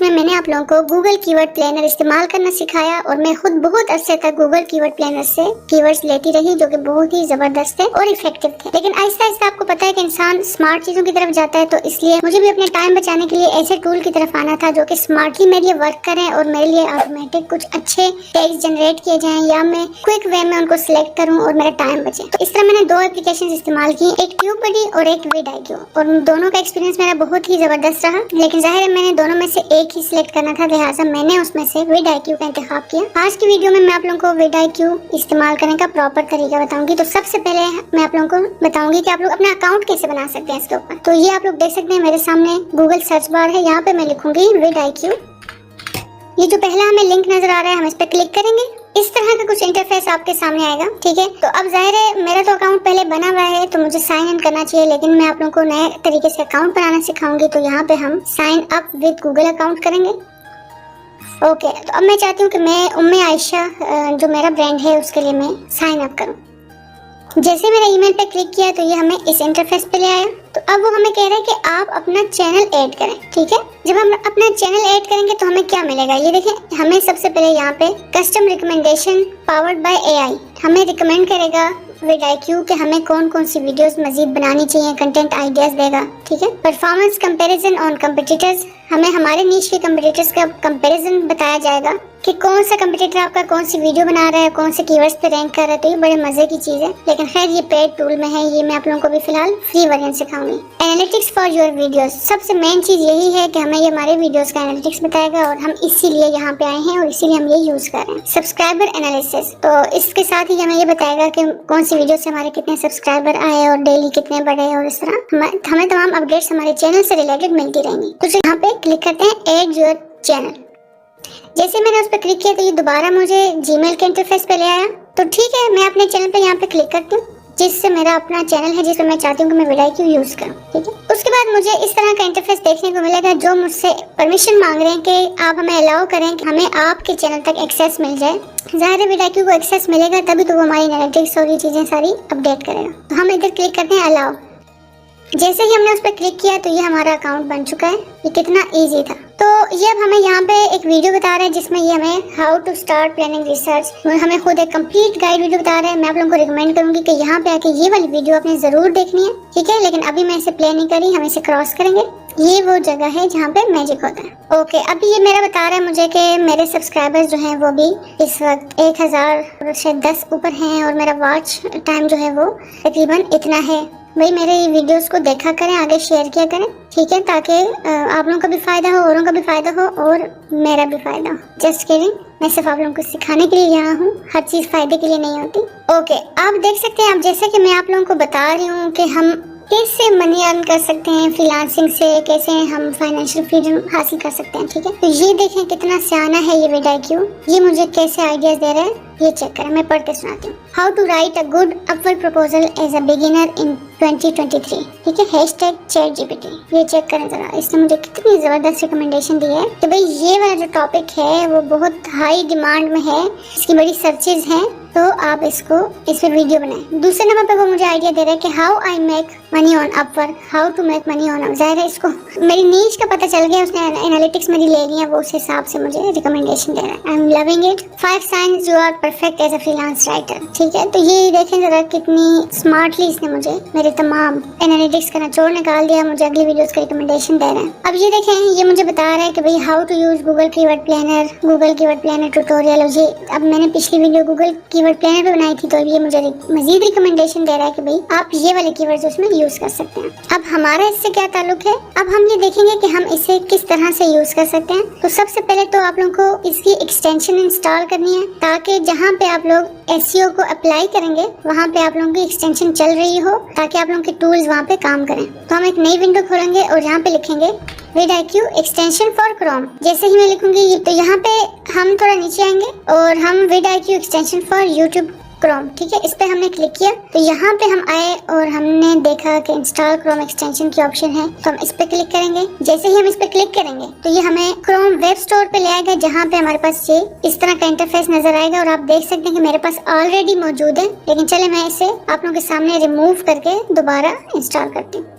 जिसमें मैंने आप लोगों को गूगल कीवर्ड प्लानर इस्तेमाल करना सिखाया और मैं खुद बहुत अरसे तक गूगल कीवर्ड प्लानर से कीवर्ड्स लेती रही जो कि बहुत ही जबरदस्त थे और इफेक्टिव थे। लेकिन आहिस्ता आहिस्ता आपको पता है कि इंसान स्मार्ट चीजों की तरफ जाता है, तो इसलिए मुझे भी अपने टाइम बचाने के लिए ऐसे टूल की तरफ आना था जो कि स्मार्टली मेरे लिए वर्क करें और मेरे लिए ऑटोमेटिक कुछ अच्छे टेक्स्ट जनरेट किए जाएं या मैं क्विक वे में उनको सिलेक्ट करूं और मेरा टाइम बचे। तो इस तरह मैंने दो एप्लीकेशन इस्तेमाल की, एक ट्यूबबडी और एक vidIQ, और दोनों का एक्सपीरियंस मेरा बहुत ही जबरदस्त रहा। लेकिन जाहिर है मैंने दोनों में से एक ही सिलेक्ट करना था, लिहाजा मैंने उसमें से vidIQ का इंतखाब किया। आज की वीडियो में मैं आप लोगों को vidIQ इस्तेमाल करने का प्रॉपर तरीका बताऊंगी। तो सबसे पहले मैं आप लोगों को बताऊंगी कि आप लोग अपना अकाउंट कैसे बना सकते हैं इसके ऊपर। तो ये आप लोग देख सकते हैं मेरे सामने गूगल सर्च बार है, यहाँ पे मैं लिखूंगी vidIQ। ये जो पहला हमें लिंक नजर आ रहा है हम इस पे क्लिक करेंगे, इस तरह का कुछ इंटरफेस आपके सामने आएगा। ठीक है, तो अब जाहिर है मेरा तो अकाउंट पहले बना हुआ है तो मुझे साइन इन करना चाहिए, लेकिन मैं आप लोगों को नए तरीके से अकाउंट बनाना सिखाऊंगी। तो यहाँ पे हम sign up with Google account करेंगे। ओके, तो अब मैं चाहती हूँ कि मैं उम्मे आयशा जो मेरा ब्रांड है उसके लिए मैं साइन अप करूँ। जैसे मेरा ईमेल पे क्लिक किया तो ये हमें इस इंटरफेस पे ले आया। तो अब वो हमें कह रहा है कि आप अपना चैनल ऐड करें। ठीक है, जब हम अपना चैनल ऐड करेंगे तो हमें क्या मिलेगा, ये देखें। हमें सबसे पहले यहाँ पे custom recommendation powered by AI हमें रिकमेंड करेगा vidIQ कि हमें कौन कौन सी वीडियोस मजीद बनानी चाहिए, कंटेंट आइडियाज देगा। ठीक है, परफॉर्मेंस कंपैरिजन ऑन कंपिटिटर्स, हमें हमारे नीश के कंपिटिटर्स का कंपैरिजन बताया जाएगा कि कौन सा कंपिटिटर आपका कौन सी वीडियो बना रहा है, कौन से कीवर्ड्स पे रैंक कर रहा है। तो ये बड़े मजे की चीज है, लेकिन खैर ये पेड टूल में है, ये मैं आप लोगों को भी फिलहाल फ्री वर्जन सिखाऊंगी। एनालिटिक्स फॉर योर वीडियोस, सबसे मेन चीज यही है कि हमें ये हमारे वीडियोस का एनालिटिक्स बताएगा और हम इसीलिए यहाँ पे आए हैं और इसीलिए हम ये यूज कर रहे हैं। सब्सक्राइबर एनालिसिस, तो इसके साथ ही हमें ये बताएगा कि कौन सी वीडियो से हमारे कितने सब्सक्राइबर आए और डेली कितने बढ़े, और इस तरह हमें तमाम अपडेट्स हमारे चैनल से रिलेटेड मिलती रहेंगी। तो यहाँ पे क्लिक करते हैं एड योर चैनल। जैसे मैंने उस पर क्लिक किया तो ये दोबारा मुझे जीमेल के इंटरफेस पे ले आया। तो ठीक है, मैं अपने चैनल पे यहाँ पे क्लिक करती हूँ जिससे मेरा अपना चैनल है जिस पर मैं चाहती हूँ कि मैं vidIQ यूज करूँ। ठीक है, उसके बाद मुझे इस तरह का इंटरफेस देखने को मिलेगा जो मुझसे परमिशन मांग रहे हैं कि आप हमें अलाउ करें कि हमें आपके चैनल तक एक्सेस मिल जाए। जाहिर है vidIQ को एक्सेस मिलेगा तभी तो वो हमारी एनालिटिक्स और ये चीजें सारी अपडेट करेगा। तो हम इधर क्लिक करते हैं अलाउ। जैसे ही हमने उस पर क्लिक किया तो ये हमारा अकाउंट बन चुका है। ये कितना इजी था। तो ये अब हमें यहाँ पे एक वीडियो बता रहा है जिसमें ये हमें how to start planning research, हमें खुद एक कंप्लीट गाइड वीडियो बता रहा है। मैं आप लोगों को रिकमेंड करूंगी कि यहाँ पे आके ये वाली वीडियो आपने जरूर देखनी है। ठीक है, लेकिन अभी मैं इसे प्ले नहीं करी, हम इसे क्रॉस करेंगे। ये वो जगह है जहाँ पे मैजिक होता है। ओके, अभी ये मेरा बता रहा है मुझे कि मेरे सब्सक्राइबर्स जो हैं वो भी इस वक्त 1010 ऊपर हैं और मेरा वॉच टाइम जो है वो तकरीबन इतना है। भाई मेरे वीडियोस को देखा करें, आगे शेयर किया करें। ठीक है, ताकि आप लोगों का भी फायदा हो, औरों का भी फायदा हो और मेरा भी फायदा हो। जस्ट किडिंग, मैं सिर्फ आप लोगों को सिखाने के लिए यहाँ हूँ, हर चीज फायदे के लिए नहीं होती। ओके, आप देख सकते हैं, आप जैसे कि मैं आप लोगों को बता रही हूँ कि हम कैसे मनी अर्न कर सकते हैं फ्रीलांसिंग से, कैसे हम फाइनेंशियल फ्रीडम हासिल कर सकते हैं। ठीक है, तो ये देखें कितना सियाना है ये vidIQ, ये मुझे कैसे आइडियाज दे रहा है, ये चेक करें। मैं पढ़ के सुनाती हूँ। How to write a good Upwork proposal as a beginner in 2023। ठीक है, #ChatGPT, ये चेक करें जरा। इसने मुझे कितनी जबरदस्त रिकमेंडेशन दी है कि भाई ये वाला जो टॉपिक है वो बहुत हाई डिमांड में है, इसकी बड़ी सर्चेज हैं, तो आप इस पे वीडियो बनाएं। दूसरे नंबर पे वो मुझे आइडिया दे रहा है कि how I make money on Upwork, how to make money on. जाहिर है इसको मेरी नीश का पता चल गया, उसने एनालिटिक्स मेरी ले लिया, वो उस हिसाब से मुझे रिकमेंडेशन दे रहा है। I am loving it. 5 since you are perfect as a freelance writer. ठीक है, तो ये देखें जरा कितनी स्मार्टली इसने मुझे मेरे तमाम एनालिटिक्स का निचोड़ निकाल दिया, मुझे अगली वीडियोस का रिकमेंडेशन दे रहा है। अब ये देखें, ये मुझे बता रहा है कि भाई how to use Google keyword planner tutorial. और ये अब मैंने पिछली वीडियो गूगल कीवर्ड प्लानर पे बनाई थी, तो ये मुझे मजीद रिकमेंडेशन दे रहा है कि भाई आप ये वाले कीवर्ड्स उसमें यूज कर सकते हैं। अब हमारा इससे क्या ताल्लुक है, अब हम ये देखेंगे कि हम इसे किस तरह से यूज कर सकते हैं। तो सबसे पहले तो आप लोगों को इसकी एक्सटेंशन इंस्टॉल करनी है, ताकि जहाँ पे आप लोग SEO को अप्लाई करेंगे वहाँ पे आप लोगों की एक्सटेंशन चल रही हो, ताकि आप लोगों के टूल्स वहाँ पे काम करें। तो हम एक नई विंडो खोलेंगे और यहाँ पे लिखेंगे vidIQ एक्सटेंशन फॉर क्रोम। जैसे ही मैं लिखूंगी तो यहाँ पे हम थोड़ा नीचे आएंगे और हम vidIQ extension for YouTube Chrome. ठीक है, इस पे हमने क्लिक किया तो यहाँ पे हम आए और हमने देखा कि इंस्टॉल क्रोम एक्सटेंशन की ऑप्शन है, तो हम इस पे क्लिक करेंगे। जैसे ही हम इस पे क्लिक करेंगे तो ये हमें क्रोम वेब स्टोर पे ले आएगा, जहाँ पे हमारे पास ये इस तरह का इंटरफेस नजर आएगा। और आप देख सकते हैं कि मेरे पास ऑलरेडी मौजूद है, लेकिन चले मैं इसे आप लोगों के सामने रिमूव करके दोबारा इंस्टॉल करती हूँ।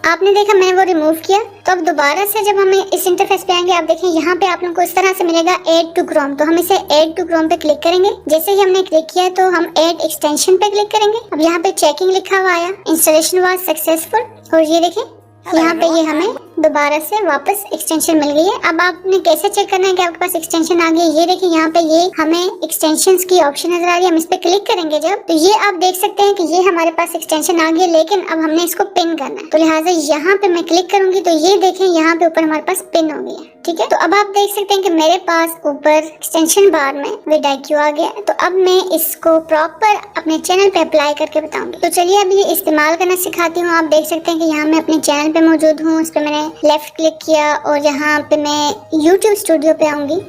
आपने देखा मैंने वो रिमूव किया। तो अब दोबारा से जब हमें इस इंटरफेस पे आएंगे, आप देखें यहाँ पे आप लोगों को इस तरह से मिलेगा ऐड टू क्रोम। तो हम इसे ऐड टू क्रोम पे क्लिक करेंगे। जैसे ही हमने क्लिक किया तो हम ऐड एक्सटेंशन पे क्लिक करेंगे। अब यहाँ पे चेकिंग लिखा हुआ आया, इंस्टॉलेशन वाज सक्सेसफुल, और ये देखें यहाँ पे ये हमें दोबारा से वापस एक्सटेंशन मिल गई है। अब आपने कैसे चेक करना है कि आपके पास एक्सटेंशन आ गई है? ये देखिए यहाँ पे ये हमें एक्सटेंशंस की ऑप्शन नजर आ रही है। हम इस पे क्लिक करेंगे जब, तो ये आप देख सकते हैं कि ये हमारे पास एक्सटेंशन आ गई है, लेकिन अब हमने इसको पिन करना है। तो लिहाजा यहाँ पे मैं क्लिक करूंगी तो ये देखें यहाँ पे ऊपर हमारे पास पिन हो गई है। ठीक है, तो अब आप देख सकते हैं कि मेरे पास ऊपर एक्सटेंशन बार में vidIQ आ गया। तो अब मैं इसको प्रॉपर अपने चैनल पे अप्लाई करके बताऊंगी। तो चलिए अब ये इस्तेमाल करना सिखाती हूँ। आप देख सकते हैं कि यहाँ मैं अपने चैनल पे मौजूद हूँ। इस पे मैंने लेफ्ट क्लिक किया और यहाँ पे मैं YouTube स्टूडियो पे आऊंगी।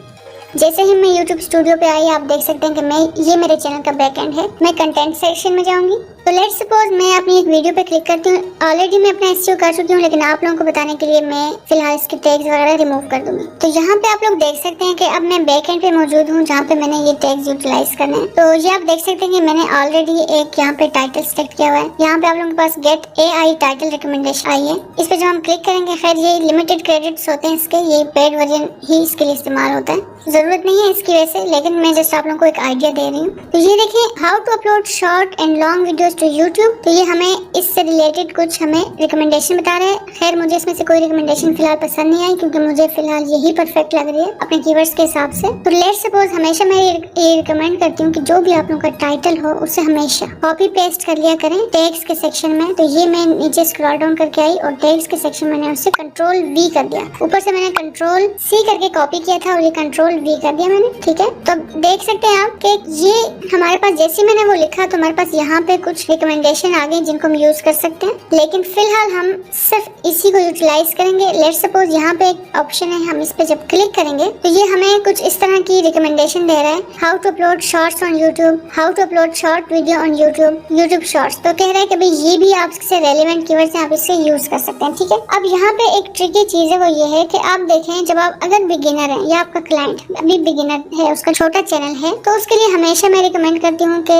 जैसे ही मैं YouTube स्टूडियो पे आई, आप देख सकते हैं कि ये मेरे चैनल का बैकएंड है। मैं कंटेंट सेक्शन में जाऊंगी। तो लेट्स सपोज मैं अपनी एक वीडियो पे क्लिक करती हूँ। ऑलरेडी मैं अपना SEO कर चुकी हूँ, लेकिन आप लोगों को बताने के लिए मैं फिलहाल इसके टैग्स वगैरह रिमूव कर दूंगी। तो यहाँ पे आप लोग देख सकते हैं कि अब मैं बैकएंड पे मौजूद हूँ, जहाँ पे मैंने ये टैग्स यूटिलाइज करने हैं। तो ये आप देख सकते हैं कि मैंने ऑलरेडी एक यहाँ पे टाइटल सेलेक्ट किया हुआ है। यहाँ पे आप लोगों के पास गेट AI टाइटल रिकमेंडेशन आई है। इस पे जब हम क्लिक करेंगे, खैर ये लिमिटेड क्रेडिट्स होते हैं इसके, ये पेड वर्जन ही इसके लिए इस्तेमाल होता है, जरूरत नहीं है इसकी वजह से, लेकिन मैं जस्ट आप लोगों को एक आइडिया दे रही हूँ। तो ये देखिए, how to upload short and long videos to YouTube. तो ये हमें इससे रिलेटेड कुछ हमें रिकमेंडेशन बता रहे हैं। खैर मुझे इसमें से कोई रिकमेंडेशन फिलहाल पसंद नहीं आई, क्योंकि मुझे फिलहाल यही परफेक्ट लग रही है अपने कीवर्ड्स के हिसाब से। तो लेट्स सपोज हमेशा मैं ये रिकमेंड करती हूँ कि जो भी आप लोगों का टाइटल हो उसे हमेशा कॉपी पेस्ट कर लिया करें टैग्स के सेक्शन में। तो ये मैं नीचे स्क्रॉल डाउन करके आई और टैग्स के सेक्शन में मैंने उसे Ctrl V कर दिया। ऊपर से मैंने Ctrl C करके कॉपी किया था और ये Ctrl V कर दिया मैंने। ठीक है, तो देख सकते हैं आप कि ये हमारे पास जैसे मैंने वो लिखा तो हमारे पास यहाँ पे कुछ रिकमेंडेशन आ गए जिनको हम यूज कर सकते हैं, लेकिन फिलहाल हम सिर्फ इसी को यूटिलाइज करेंगे। लेट्स सपोज यहाँ पे एक ऑप्शन है, हम इस पे जब क्लिक करेंगे तो ये हमें कुछ इस तरह की रिकमेंडेशन दे रहा है, how to upload shorts on YouTube, how to upload short video on YouTube shorts. तो कह रहा है कि भाई ये भी आपसे रेलेवेंट कीवर्ड्स हैं, आप इससे यूज कर सकते हैं। ठीक है, अब यहाँ पे एक ट्रिकी चीज है, वो ये है कि आप देखें, जब आप अगर बिगिनर है या आपका क्लाइंट अभी बिगिनर है, उसका छोटा चैनल है, तो उसके लिए हमेशा मैं रिकमेंड करती हूँ कि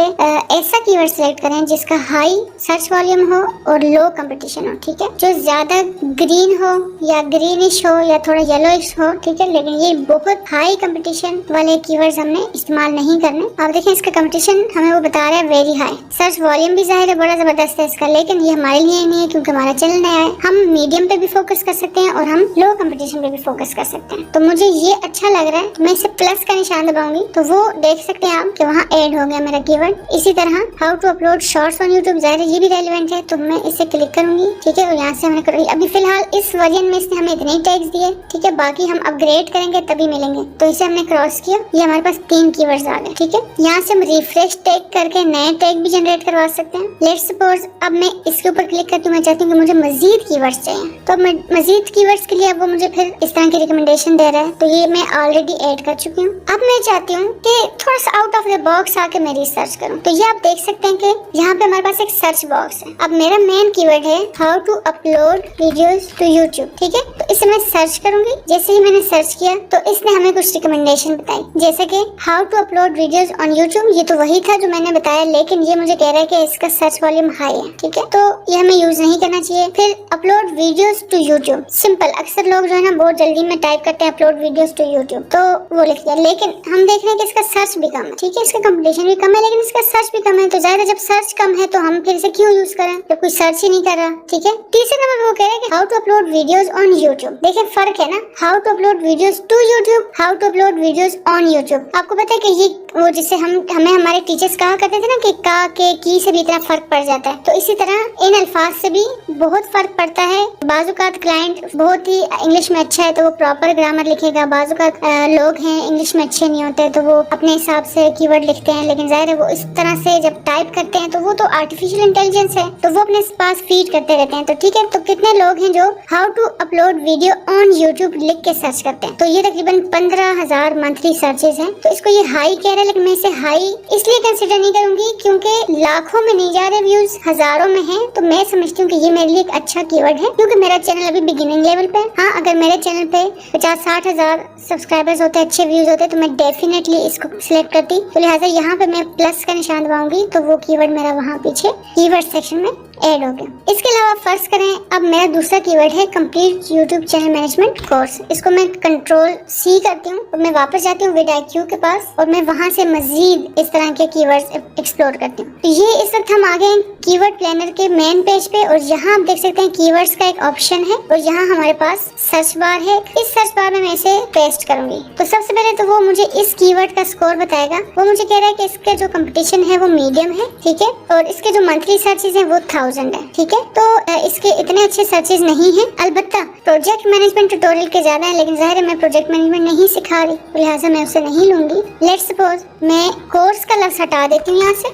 ऐसा कीवर्ड सिलेक्ट करें जिसका हाई सर्च वॉल्यूम हो और लो कंपटीशन हो। ठीक है, जो ज्यादा ग्रीन हो या ग्रीनिश हो या थोड़ा येलोइश हो। ठीक है, लेकिन ये बहुत हाई कंपटीशन वाले कीवर्ड्स हमने इस्तेमाल नहीं करने। आप देखें इसका कंपटीशन हमें वो बता रहा है वेरी हाई, सर्च वॉल्यूम भी जाहिर है बड़ा जबरदस्त है इसका, लेकिन ये हमारे लिए नहीं है क्योंकि हमारा चैनल नया है। हम मीडियम पे भी फोकस कर सकते हैं और हम लो कंपटीशन पे भी फोकस कर सकते हैं। तो मुझे ये अच्छा लग रहा है, तो मैं इसे प्लस का निशान दबाऊंगी तो वो देख सकते हैं आप कि वहाँ ऐड हो गया मेरा कीवर्ड। इसी तरह how to upload shorts on YouTube, जाहिर है ये भी रेलेवेंट है, तो मैं इसे क्लिक करूंगी। ठीक है, और यहाँ से हमने करूंगी। अभी फिलहाल इस वर्जन में इसने हमें इतने ही टैग्स दिए। ठीक है, बाकी हम अपग्रेड करेंगे तभी मिलेंगे। तो इसे हमने क्रॉस किया, ये हमारे पास 3 कीवर्ड्स आ गए। ठीक है, यहाँ से हम रिफ्रेश टैग करके नए टैग भी जनरेट करवा सकते हैं। लेट्स सपोज अब मैं इसके ऊपर क्लिक करती हूँ, मैं चाहती हूँ कि मुझे मजीद कीवर्ड्स चाहिए, तो मैं मजीद कीवर्ड्स के लिए अब वो मुझे फिर इस तरह की रिकमेंडेशन दे रहा है। तो ये मैं ऑलरेडी ऐड कर चुकी हूँ। अब मैं चाहती हूँ कि थोड़ा सा आउट ऑफ द बॉक्स आके मैं रिसर्च करूँ। तो ये आप देख सकते हैं कि यहाँ पे हमारे पास एक सर्च बॉक्स है। अब मेरा मेन कीवर्ड है how to upload videos to YouTube. ठीक है, तो इसे मैं सर्च करूंगी। जैसे ही मैंने सर्च किया तो इसने हमें कुछ रिकमेंडेशन बताई, जैसे कि how to upload videos on YouTube. ये तो वही था जो मैंने बताया, लेकिन ये मुझे कह रहा है कि इसका सर्च वॉल्यूम हाई है। ठीक है, तो ये हमें यूज नहीं करना चाहिए। फिर upload videos to YouTube, simple. अक्सर लोग जो है ना बहुत जल्दी में टाइप करते हैं अपलोड वीडियोस टू यूट्यूब, तो वो लिख दिया, लेकिन हम देख रहे हैं कि इसका सर्च भी कम है। ठीक है, इसका कंपटीशन भी कम है, लेकिन इसका सर्च भी कम है। तो ज्यादा जब सर्च कम है तो हम फिर इसे क्यों यूज करें जब कोई सर्च ही नहीं कर रहा। ठीक है, तीसरे नंबर वो कह रहे हैं कि how to upload videos on YouTube. देखिए फर्क है ना, how to upload videos to YouTube, how to upload videos on YouTube. आपको पता है कि ये वो जिसे हमें हमारे टीचर्स कहा करते थे ना कि का के की से भी इतना फर्क पड़ जाता है, तो इसी तरह इन अल्फाज से भी बहुत फर्क पड़ता है। बाजुकात क्लाइंट बहुत ही इंग्लिश में अच्छा है तो वो प्रॉपर ग्रामर लिखेगा, बाजुकात लोग हैं इंग्लिश में अच्छे नहीं होते तो वो अपने हिसाब से कीवर्ड लिखते हैं, लेकिन जाहिर है वो इस तरह से जब टाइप करते हैं तो वो तो आर्टिफिशियल इंटेलिजेंस है, तो वो अपने पास फीड करते रहते हैं। तो ठीक है, तो कितने लोग हैं जो how to upload video on YouTube लिख के सर्च करते हैं, तो ये तकरीबन 15,000 मंथली सर्चेज हैं। तो इसको ये हाई कह रहा है, लेकिन मैं इसे हाई इसलिए कंसिडर नहीं करूंगी क्योंकि लाखों में नहीं जा रहे व्यूज, हजारों में है। तो मैं समझती हूँ कि ये मेरे लिए एक अच्छा कीवर्ड है, क्योंकि मेरा चैनल अभी बिगिनिंग लेवल पे। हाँ, अगर मेरे चैनल पे 50-60 हजार सब्सक्राइबर्स होते, अच्छे व्यूज होते, तो मैं डेफिनेटली इसको सिलेक्ट करती। तो लिहाजा यहाँ पे मैं प्लस का निशान दबाऊंगी तो वो कीवर्ड मेरा वहाँ पीछे कीवर्ड सेक्शन में ऐड हो गया। इसके अलावा फर्ज करें अब मेरा दूसरा कीवर्ड है complete YouTube channel management course. इसको मैं कंट्रोल C करती हूँ और मैं वापस जाती हूँ vidIQ के पास और मैं वहाँ से मजीद इस तरह के कीवर्ड्स एक्सप्लोर करती हूँ। तो ये इस वक्त हम आ गए कीवर्ड प्लानर के मेन पेज पे और यहाँ आप देख सकते हैं कीवर्ड्स का एक ऑप्शन है और यहाँ हमारे पास सर्च बार है। इस सर्च बार में मैं इसे पेस्ट करूंगी। तो सबसे पहले तो वो मुझे इस कीवर्ड का स्कोर बताएगा। वो मुझे कह रहा है कि इसका जो कंपटीशन है वो मीडियम है, ठीक है, और इसके जो मंथली सर्चेज हैं वो 1000 है, ठीक है। तो इसके इतने अच्छे सर्चेज नहीं है। अलबत्ता प्रोजेक्ट मैनेजमेंट ट्यूटोरियल के ज्यादा है, लेकिन जाहिर है मैं प्रोजेक्ट मैनेजमेंट नहीं सिखा रही, लिहाजा मैं उसे नहीं लूंगी। लेट्स सपोज मैं कोर्स का लफ्ज हटा देती हूँ यहाँ से,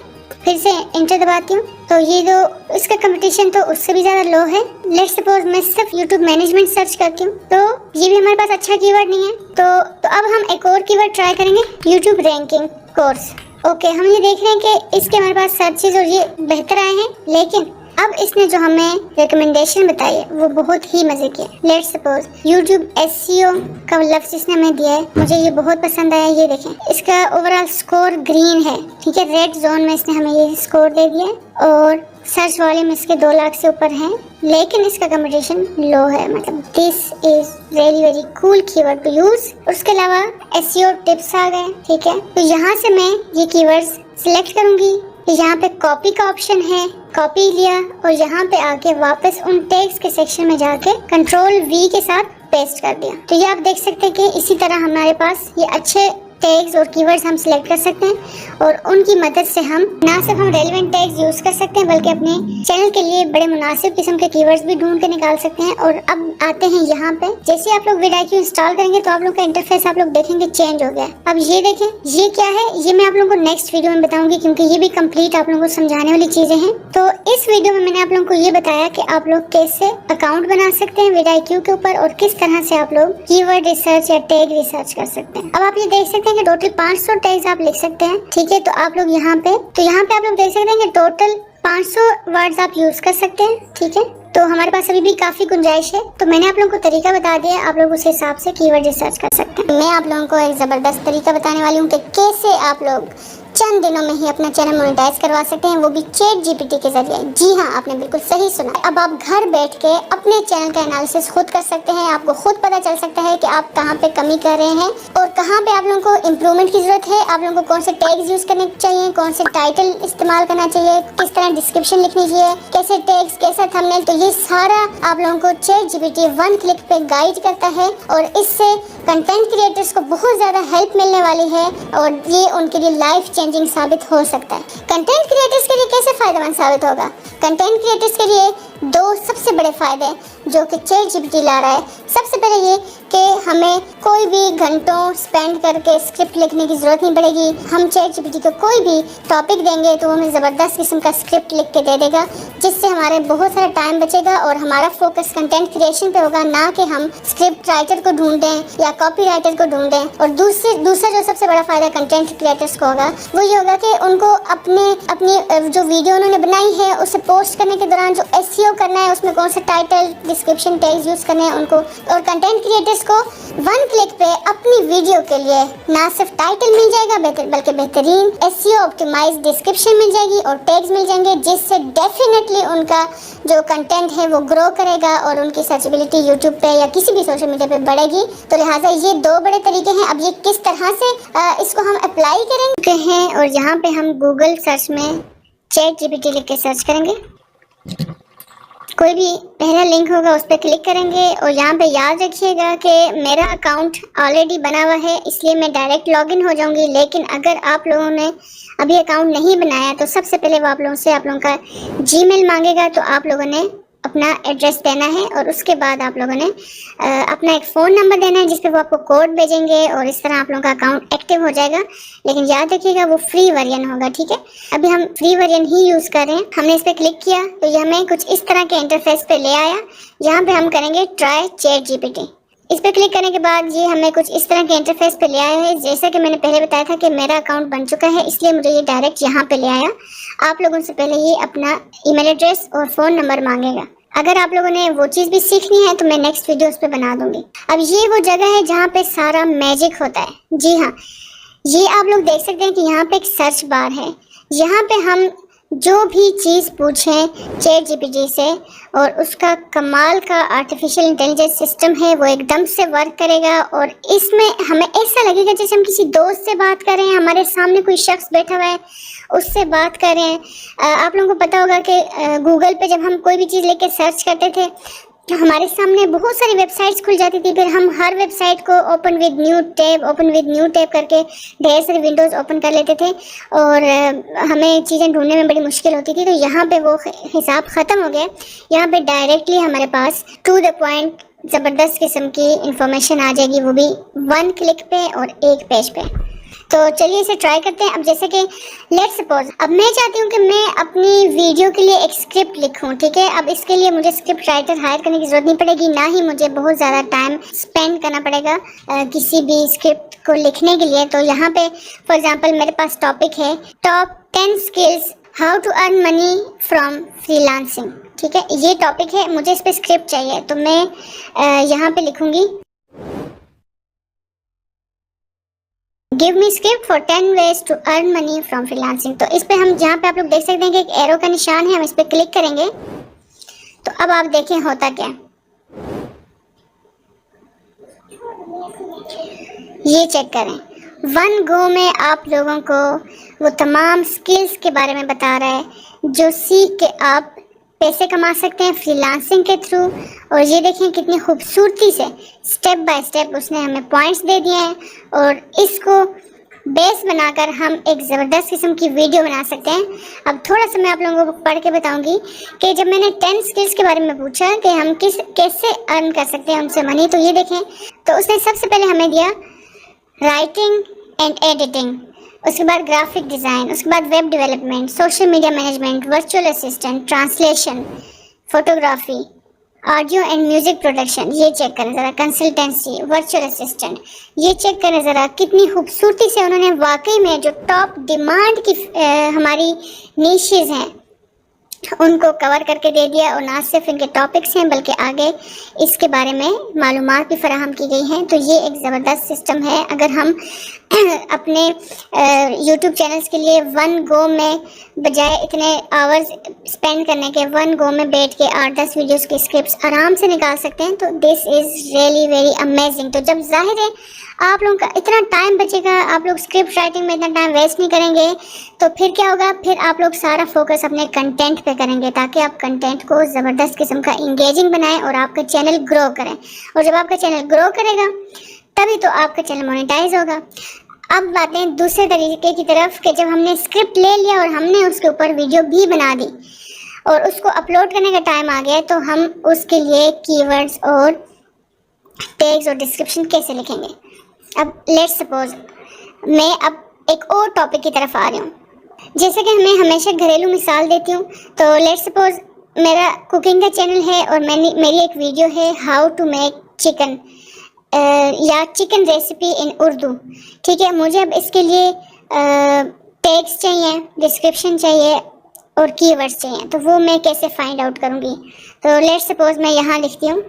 फिर से एंटर दबाती हूँ, तो ये जो इसका कंपटीशन तो उससे भी ज्यादा लो है। लेट्स सपोज मैं सिर्फ यूट्यूब मैनेजमेंट सर्च करती हूँ, तो ये भी हमारे पास अच्छा कीवर्ड नहीं है। तो अब हम एक और कीवर्ड ट्राई करेंगे, यूट्यूब रैंकिंग कोर्स। ओके, हम ये देख रहे हैं कि इसके हमारे पास सर्चेज और ये बेहतर आए हैं, लेकिन अब इसने जो हमें रिकमेंडेशन बताई है वो बहुत ही मजे की है। लेट्स सपोज YouTube SEO का लफ्ज इसने हमें दिया है, मुझे ये बहुत पसंद आया। ये देखें, इसका ओवरऑल स्कोर ग्रीन है, ठीक है, रेड जोन में इसने हमें ये स्कोर दे दिया है और सर्च वॉल्यूम इसके 2 लाख से ऊपर है, लेकिन इसका कंपटीशन लो है। मतलब this is really very cool keyword to use. उसके अलावा SEO टिप्स आ गए, ठीक है। तो यहाँ से मैं ये कीवर्ड्स सिलेक्ट करूंगी। यहाँ पे कॉपी का ऑप्शन है, कॉपी लिया और यहाँ पे आके वापस उन टैग्स के सेक्शन में जाके कंट्रोल V के साथ पेस्ट कर दिया। तो ये आप देख सकते हैं कि इसी तरह हमारे पास ये अच्छे टैग्स और कीवर्ड्स हम सिलेक्ट कर सकते हैं और उनकी मदद से हम ना सिर्फ हम रेलेवेंट टैग्स यूज कर सकते हैं, बल्कि अपने चैनल के लिए बड़े मुनासिब किस्म के कीवर्ड्स भी ढूंढ के निकाल सकते हैं। और अब आते हैं यहाँ पे, जैसे आप लोग vidIQ इंस्टॉल करेंगे तो आप लोग का इंटरफेस आप लोग देखेंगे चेंज हो गया। अब ये देखें, ये क्या है, ये मैं आप लोगों को नेक्स्ट वीडियो में बताऊंगी, क्योंकि ये भी कंप्लीट आप लोगों को समझाने वाली चीजें हैं। तो इस वीडियो में मैंने आप लोगों को ये बताया कि आप लोग कैसे अकाउंट बना सकते हैं vidIQ के ऊपर और किस तरह से आप लोग कीवर्ड रिसर्च या टैग रिसर्च कर सकते हैं। अब आप ये देख सकते हैं कि टोटल 500 टैग्स आप लिख सकते हैं, ठीक है। तो आप लोग यहाँ पे आप लोग देख सकते हैं कि टोटल 500 वर्ड्स आप यूज कर सकते हैं, ठीक है। तो हमारे पास अभी भी काफी गुंजाइश है। तो मैंने आप लोगों को तरीका बता दिया, आप लोग उस हिसाब से कीवर्ड रिसर्च कर सकते हैं। मैं आप लोगों को एक जबरदस्त तरीका बताने वाली हूँ कि कैसे आप लोग चंद दिनों में ही अपना चैनल मोनेटाइज करवा सकते हैं, वो भी ChatGPT के जरिए। जी हाँ, आपने बिल्कुल सही सुना। अब आप घर बैठ के अपने चैनल का एनालिसिस खुद कर सकते हैं। आपको खुद पता चल सकता है कि आप कहाँ पे कमी कर रहे हैं और कहाँ पे आप लोगों को इम्प्रूवमेंट की जरूरत है। आप लोगों को कौन से टैग्स यूज करने चाहिए, कौन से टाइटल इस्तेमाल करना चाहिए, किस तरह डिस्क्रिप्शन लिखनी चाहिए, कैसे टैग्स, कैसा थंबनेल। तो ये सारा आप लोगों को ChatGPT 1 क्लिक पे गाइड करता है और इससे कंटेंट क्रिएटर्स को बहुत ज्यादा हेल्प मिलने वाली है और ये उनके लिए लाइफ चेंजिंग साबित हो सकता है। कंटेंट क्रिएटर्स के लिए कैसे फायदेमंद साबित होगा? कंटेंट क्रिएटर्स के लिए 2 सबसे बड़े फायदे जो कि ChatGPT ला रहा है। सबसे पहले ये कि हमें कोई भी घंटों स्पेंड करके स्क्रिप्ट लिखने की जरूरत नहीं पड़ेगी। हम ChatGPT को कोई भी टॉपिक देंगे तो वो हमें ज़बरदस्त किस्म का स्क्रिप्ट लिख के दे देगा, जिससे हमारे बहुत सारा टाइम बचेगा और हमारा फोकस कंटेंट क्रिएशन पे होगा, ना कि हम स्क्रिप्ट राइटर को ढूंढें या कॉपी राइटर को ढूंढें। और दूसरा जो सबसे बड़ा फायदा कंटेंट क्रिएटर्स को होगा वो ये होगा कि उनको अपनी जो वीडियो उन्होंने बनाई है उसे पोस्ट करने के दौरान जो SEO करना है, उसमें कौन से टाइटल, डिस्क्रिप्शन, टैग्स यूज करने हैं उनको। और कंटेंट क्रिएटर्स को 1 क्लिक पे अपनी वीडियो के लिए ना सिर्फ टाइटल मिल जाएगा बल्कि बेहतरीन SEO ऑप्टिमाइज्ड डिस्क्रिप्शन मिल जाएगी और टैग्स मिल जाएंगे, जिससे डेफिनेटली उनका जो कंटेंट है वो ग्रो करेगा और उनकी सर्चेबिलिटी यूट्यूब पे या किसी भी सोशल मीडिया पे बढ़ेगी। तो लिहाजा ये 2 बड़े तरीके हैं। अब ये किस तरह से इसको हम अप्लाई करेंगे हैं, और यहाँ पे हम गूगल सर्च में ChatGPT लिख के सर्च करेंगे। कोई भी पहला लिंक होगा उस पर क्लिक करेंगे और यहाँ पे याद रखिएगा कि मेरा अकाउंट ऑलरेडी बना हुआ है, इसलिए मैं डायरेक्ट लॉगिन हो जाऊंगी। लेकिन अगर आप लोगों ने अभी अकाउंट नहीं बनाया तो सबसे पहले वो आप लोगों का Gmail मांगेगा, तो आप लोगों ने अपना एड्रेस देना है और उसके बाद आप लोगों ने अपना एक फ़ोन नंबर देना है जिस पे वो आपको कोड भेजेंगे और इस तरह आप लोगों का अकाउंट एक्टिव हो जाएगा। लेकिन याद रखिएगा वो फ्री वर्जन होगा, ठीक है। अभी हम फ्री वर्जन ही यूज़ कर रहे हैं। हमने इस पर क्लिक किया तो ये हमें कुछ इस तरह के इंटरफेस पे ले आया, जहाँ पे हम करेंगे ट्राई ChatGPT। इस पर क्लिक करने के बाद ये हमें कुछ इस तरह के इंटरफेस पे ले आया है। जैसा कि मैंने पहले बताया था कि मेरा अकाउंट बन चुका है, इसलिए मुझे ये डायरेक्ट यहाँ पे ले आया। आप लोगों से पहले ये अपना ईमेल एड्रेस और फ़ोन नंबर मांगेगा। अगर आप लोगों ने वो चीज़ भी सीखनी है तो मैं नेक्स्ट वीडियो उस पर बना दूंगी। अब ये वो जगह है जहाँ पे सारा मैजिक होता है। जी हाँ, ये आप लोग देख सकते हैं कि यहाँ पे एक सर्च बार है। यहाँ पे हम जो भी चीज़ पूछें चैट जीपीटी से और उसका कमाल का आर्टिफिशियल इंटेलिजेंस सिस्टम है, वो एकदम से वर्क करेगा और इसमें हमें ऐसा लगेगा जैसे हम किसी दोस्त से बात कर रहे हैं, हमारे सामने कोई शख्स बैठा हुआ है उससे बात कर रहे हैं। आप लोगों को पता होगा कि गूगल पे जब हम कोई भी चीज़ लेके सर्च करते थे तो हमारे सामने बहुत सारी वेबसाइट्स खुल जाती थी, फिर हम हर वेबसाइट को ओपन विद न्यू टैब करके ढेर सारी विंडोज़ ओपन कर लेते थे और हमें चीज़ें ढूंढने में बड़ी मुश्किल होती थी। तो यहाँ पे वो हिसाब ख़त्म हो गया। यहाँ पे डायरेक्टली हमारे पास टू द पॉइंट ज़बरदस्त किस्म की इंफॉर्मेशन आ जाएगी, वो भी 1 क्लिक पे और 1 पेज पे। तो चलिए इसे ट्राई करते हैं। अब जैसे कि लेट्स सपोज अब मैं चाहती हूँ कि मैं अपनी वीडियो के लिए एक स्क्रिप्ट लिखूँ, ठीक है। अब इसके लिए मुझे स्क्रिप्ट राइटर हायर करने की ज़रूरत नहीं पड़ेगी, ना ही मुझे बहुत ज़्यादा टाइम स्पेंड करना पड़ेगा किसी भी स्क्रिप्ट को लिखने के लिए। तो यहाँ पे फॉर एग्जांपल मेरे पास टॉपिक है top 10 skills how to earn money from freelancing, ठीक है। ये टॉपिक है, मुझे इस पर स्क्रिप्ट चाहिए, तो मैं यहाँ पे लिखूँगी give me script for 10 ways to earn money from freelancing. तो इस पे हम जहाँ पे आप लोग देख सकते हैं कि एक एरो का निशान है, हम इस पे क्लिक करेंगे तो अब आप देखें होता क्या। ये चेक करें, 1 गो में आप लोगों को वो तमाम स्किल्स के बारे में बता रहा है जो सीख के आप पैसे कमा सकते हैं फ्रीलांसिंग के थ्रू। और ये देखें कितनी खूबसूरती से स्टेप बाय स्टेप उसने हमें पॉइंट्स दे दिए हैं और इसको बेस बनाकर हम एक ज़बरदस्त किस्म की वीडियो बना सकते हैं। अब थोड़ा सा मैं आप लोगों को पढ़ के बताऊंगी कि जब मैंने 10 स्किल्स के बारे में पूछा कि हम कैसे अर्न कर सकते हैं उनसे मनी, तो ये देखें, तो उसने सबसे पहले हमें दिया राइटिंग एंड एडिटिंग, उसके बाद ग्राफिक डिज़ाइन, उसके बाद web development, social media management, virtual assistant, translation, photography, audio and music production, ये चेक करें ज़रा, कंसल्टेंसी, वर्चुअल असिस्टेंट, ये चेक करें ज़रा कितनी खूबसूरती से उन्होंने वाकई में जो टॉप डिमांड की हमारी नीशेज़ हैं उनको कवर करके दे दिया। और ना सिर्फ इनके टॉपिक्स हैं बल्कि आगे इसके बारे में मालूमात भी फराहम की गई हैं। तो ये एक ज़बरदस्त सिस्टम है। अगर हम अपने यूट्यूब चैनल्स के लिए 1 गो में बजाय इतने आवर्स स्पेंड करने के 1 गो में बैठ के 8-10 वीडियोस की स्क्रिप्ट्स आराम से निकाल सकते हैं, तो this is really very amazing. तो जब जाहिर है आप लोगों का इतना टाइम बचेगा, आप लोग स्क्रिप्ट राइटिंग में इतना टाइम वेस्ट नहीं करेंगे, तो फिर क्या होगा, फिर आप लोग सारा फोकस अपने कंटेंट पे करेंगे ताकि आप कंटेंट को ज़बरदस्त किस्म का इंगेजिंग बनाएं और आपका चैनल ग्रो करें। और जब आपका चैनल ग्रो करेगा तभी तो आपका चैनल मोनेटाइज होगा। अब बातें दूसरे तरीके की तरफ कि जब हमने स्क्रिप्ट ले लिया और हमने उसके ऊपर वीडियो भी बना दी और उसको अपलोड करने का टाइम आ गया, तो हम उसके लिए कीवर्ड्स और टैग्स और डिस्क्रिप्शन कैसे लिखेंगे। अब लेट्स सपोज मैं अब एक और टॉपिक की तरफ आ रही हूँ, जैसे कि मैं हमेशा घरेलू मिसाल देती हूँ। तो लेट्स सपोज मेरा कुकिंग का चैनल है और मेरी एक वीडियो है हाउ टू मेक चिकन या चिकन रेसिपी इन उर्दू, ठीक है। मुझे अब इसके लिए टैग्स चाहिए, डिस्क्रिप्शन चाहिए और कीवर्ड्स चाहिए, तो वो मैं कैसे फाइंड आउट करूँगी। तो लेट्स सपोज मैं यहाँ लिखती हूँ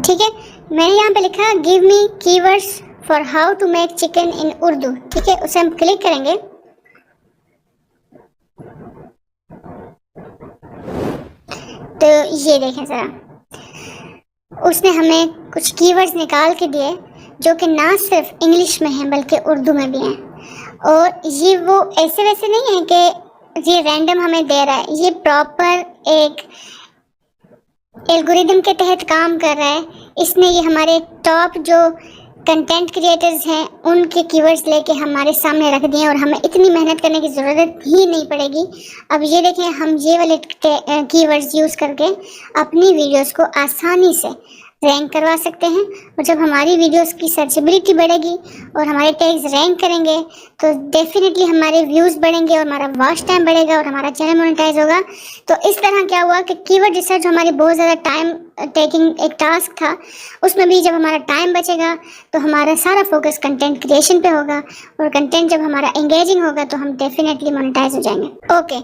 ठीक है, मैंने यहाँ पे लिखा give me keywords for how to make chicken in Urdu, ठीक है। उसे हम क्लिक करेंगे तो ये देखें ज़रा, उसने हमें कुछ कीवर्ड्स निकाल के दिए जो कि ना सिर्फ इंग्लिश में हैं बल्कि उर्दू में भी हैं। और ये वो ऐसे वैसे नहीं है कि ये रैंडम हमें दे रहा है, ये प्रॉपर एक एल्गोरिदम के तहत काम कर रहा है। इसने ये हमारे टॉप जो कंटेंट क्रिएटर्स हैं उनके कीवर्ड्स लेके हमारे सामने रख दिए और हमें इतनी मेहनत करने की ज़रूरत ही नहीं पड़ेगी। अब ये देखें, हम ये वाले कीवर्ड्स यूज़ करके अपनी वीडियोस को आसानी से रैंक करवा सकते हैं। और जब हमारी वीडियोस की सर्चेबिलिटी बढ़ेगी और हमारे टैग्स रैंक करेंगे तो डेफिनेटली हमारे व्यूज़ बढ़ेंगे और हमारा वॉच टाइम बढ़ेगा और हमारा चैनल मोनेटाइज होगा। तो इस तरह क्या हुआ कि कीवर्ड रिसर्च हमारी बहुत ज़्यादा टाइम टेकिंग एक टास्क था, उसमें भी जब हमारा टाइम बचेगा तो हमारा सारा फोकस कंटेंट क्रिएशन पे होगा और कंटेंट जब हमारा एंगेजिंग होगा तो हम डेफिनेटली मोनेटाइज हो जाएंगे। ओके,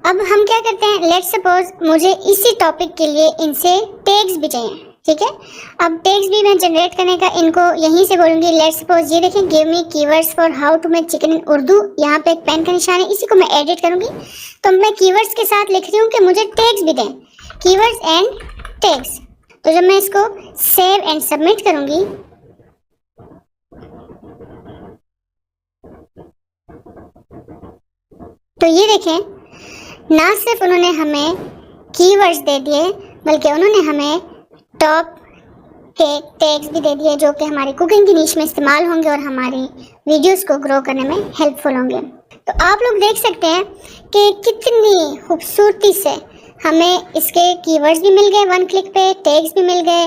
अब हम क्या करते हैं, लेट्स सपोज मुझे इसी टॉपिक के लिए इनसे टैग्स भी चाहिए, ठीक है। अब टेक्स्ट भी मैं जनरेट करने का इनको यहीं से बोलूंगी। लेट्स सपोज ये देखें, give me keywords for how to make chicken in Urdu. यहाँ पे एक पेन का निशान है, इसी को मैं एडिट करूंगी। तो मैं कीवर्ड्स के साथ लिख रही हूँ कि मुझे टेक्स्ट भी दें, कीवर्ड्स एंड टेक्स्ट। तो जब मैं इसको सेव एंड सबमिट करूंगी तो ये देखें, ना सिर्फ उन्होंने हमें कीवर्ड्स दे दिए बल्कि उन्होंने हमें टॉप के टैग्स भी दे दिए जो कि हमारी कुकिंग की नीश में इस्तेमाल होंगे और हमारी वीडियोस को ग्रो करने में हेल्पफुल होंगे। तो आप लोग देख सकते हैं कि कितनी खूबसूरती से हमें इसके कीवर्ड्स भी मिल गए वन क्लिक पे, टैग्स भी मिल गए।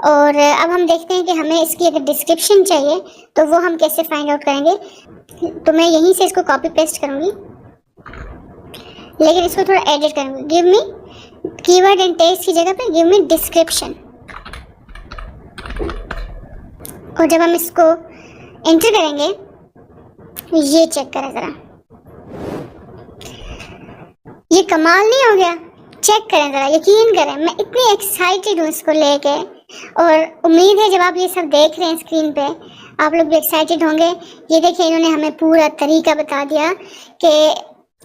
और अब हम देखते हैं कि हमें इसकी अगर डिस्क्रिप्शन चाहिए तो वो हम कैसे फाइंड आउट करेंगे। तो मैं यहीं से इसको कॉपी पेस्ट करूँगी, लेकिन इसको थोड़ा एडिट करूँगी। Give me keyword and tags की जगह पे गिव मी डिस्क्रिप्शन। और जब हम इसको एंटर करेंगे, ये चेक करें ज़रा, ये कमाल नहीं हो गया? चेक करें ज़रा, यकीन करें, मैं इतनी एक्साइटेड हूँ इसको लेके। और उम्मीद है जब आप ये सब देख रहे हैं स्क्रीन पे आप लोग भी एक्साइटेड होंगे। ये देखिए, इन्होंने हमें पूरा तरीका बता दिया कि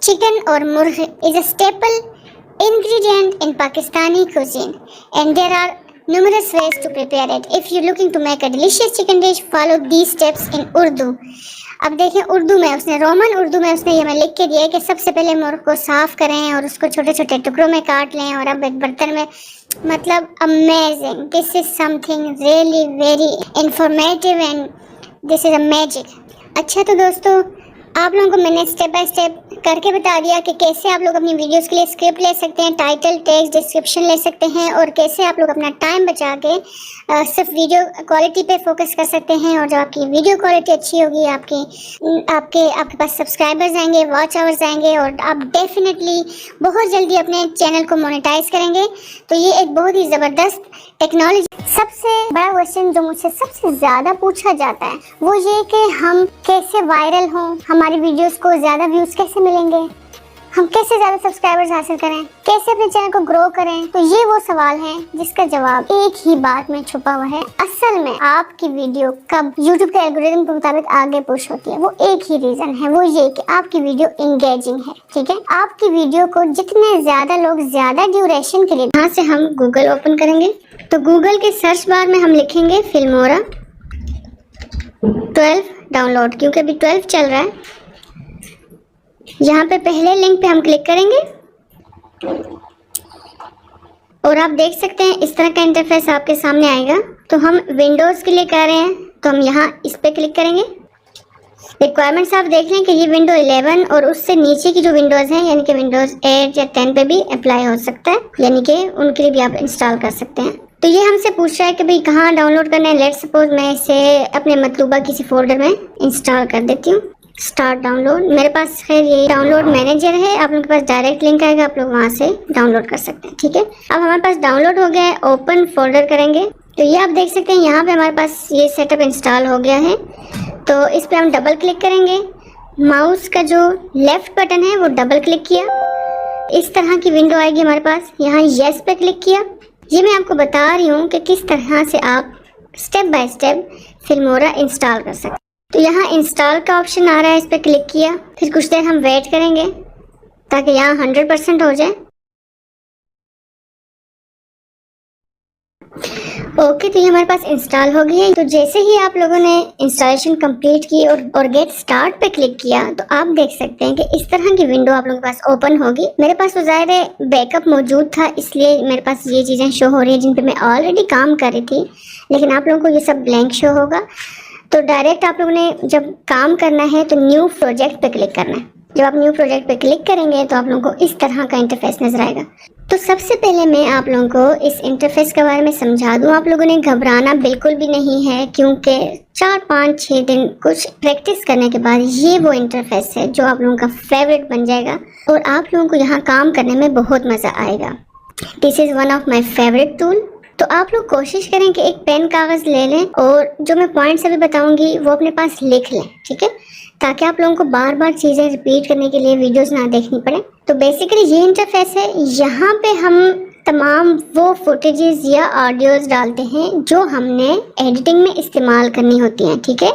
चिकन और मुर्ग is a staple ingredient in Pakistani cuisine and there are numerous ways to prepare it. If you're looking to make a delicious chicken dish, follow these steps in Urdu. अब देखें, उर्दू में उसने, रोमन उर्दू में उसने ये हमें लिख के दिया है कि सबसे पहले मुर्ग को साफ करें और उसको छोटे छोटे टुकड़ों में काट लें और अब एक बर्तन में, मतलब amazing, this is something really very informative and this is a magic. अच्छा, तो दोस्तों आप लोगों को मैंने स्टेप बाय स्टेप करके बता दिया कि कैसे आप लोग अपनी वीडियोस के लिए स्क्रिप्ट ले सकते हैं, टाइटल, टेक्स्ट, डिस्क्रिप्शन ले सकते हैं और कैसे आप लोग अपना टाइम बचा के सिर्फ वीडियो क्वालिटी पे फोकस कर सकते हैं। और जब आपकी वीडियो क्वालिटी अच्छी होगी, आपके पास सब्सक्राइबर्स आएंगे, वॉच आवर्स आएंगे और आप डेफिनेटली बहुत जल्दी अपने चैनल को मोनेटाइज करेंगे। तो ये एक बहुत ही ज़बरदस्त टेक्नोलॉजी। सबसे बड़ा क्वेश्चन जो मुझसे सबसे ज़्यादा पूछा जाता है वो ये कि हम कैसे वायरल हों, हमारी वीडियोस को ज़्यादा व्यूज़ कैसे मिलेंगे, हम कैसे ज़्यादा सब्सक्राइबर्स हासिल करें, कैसे अपने चैनल को ग्रो करें। तो ये वो सवाल है जिसका जवाब एक ही बात में छुपा हुआ है। असल में आपकी वीडियो कब YouTube के एल्गोरिथम के मुताबिक आगे पुश होती है, वो एक ही रीज़न है, वो ये कि आपकी वीडियो इंगेजिंग है। ठीक है, आपकी वीडियो को जितने ज़्यादा लोग ज़्यादा ड्यूरेशन के लिए, यहाँ से हम गूगल ओपन करेंगे तो गूगल के सर्च बार में हम लिखेंगे फिल्मोरा 12 डाउनलोड, क्योंकि अभी 12 चल रहा है। यहाँ पे पहले लिंक पे हम क्लिक करेंगे और आप देख सकते हैं इस तरह का इंटरफेस आपके सामने आएगा। तो हम विंडोज़ के लिए कर रहे हैं तो हम यहाँ इस पे क्लिक करेंगे। रिक्वायरमेंट्स आप देख लें कि ये विंडो 11 और उससे नीचे की जो विंडोज़ हैं, यानी कि विंडोज़ 8 या 10 पे भी अप्लाई हो सकता है, यानी कि उनके लिए भी आप इंस्टॉल कर सकते हैं। तो ये हमसे पूछ रहा है कि भाई कहाँ डाउनलोड करना है। लेट्स सपोज मैं इसे अपने मतलूबा किसी फोल्डर में इंस्टॉल कर देती हूँ। स्टार्ट डाउनलोड, मेरे पास खैर ये डाउनलोड मैनेजर है, आप लोगों के पास डायरेक्ट लिंक आएगा, आप लोग वहाँ से डाउनलोड कर सकते हैं। ठीक है, अब हमारे पास डाउनलोड हो गया है, ओपन फोल्डर करेंगे तो ये आप देख सकते हैं यहाँ पे हमारे पास ये सेटअप इंस्टॉल हो गया है। तो इस पर हम डबल क्लिक करेंगे, माउस का जो लेफ्ट बटन है वो डबल क्लिक किया, इस तरह की विंडो आएगी हमारे पास। यहाँ येस पे क्लिक किया। ये मैं आपको बता रही हूँ कि किस तरह से आप step by step Filmora install कर सकते हैं। तो यहाँ इंस्टॉल का ऑप्शन आ रहा है, इस पर क्लिक किया, फिर कुछ देर हम वेट करेंगे ताकि यहाँ 100% हो जाए। ओके, तो ये हमारे पास इंस्टॉल हो गई है। तो जैसे ही आप लोगों ने इंस्टॉलेशन कंप्लीट की और गेट स्टार्ट पे क्लिक किया तो आप देख सकते हैं कि इस तरह की विंडो आप लोगों के पास ओपन होगी। मेरे पास तो ज़ाहिर है बैकअप मौजूद था, इसलिए मेरे पास ये चीज़ें शो हो रही हैं जिन पे मैं ऑलरेडी काम कर रही थी, लेकिन आप लोगों को ये सब ब्लैंक शो होगा। तो डायरेक्ट आप लोगों ने जब काम करना है तो न्यू प्रोजेक्ट पे क्लिक करना है। जब आप न्यू प्रोजेक्ट पे क्लिक kरेंगे तो आप लोगों को इस तरह का इंटरफेस नजर आएगा। तो सबसे पहले मैं आप लोगों को इस इंटरफेस के बारे में समझा दूं। आप लोगों ने घबराना बिल्कुल भी नहीं है, क्योंकि 4, 5, 6 दिन कुछ प्रैक्टिस करने के बाद ये वो इंटरफेस है जो आप लोगों का फेवरेट बन जाएगा और आप लोगों को यहाँ काम करने में बहुत मज़ा आएगा। This is one of my favourite tool. तो आप लोग कोशिश करें कि एक पेन कागज़ ले लें और जो मैं पॉइंट्स अभी बताऊंगी वो अपने पास लिख लें, ठीक है, ताकि आप लोगों को बार बार चीज़ें रिपीट करने के लिए वीडियोस ना देखनी पड़े। तो बेसिकली ये इंटरफेस है, यहाँ पे हम तमाम वो फुटेजेस या ऑडियोज डालते हैं जो हमने एडिटिंग में इस्तेमाल करनी होती हैं, ठीक है।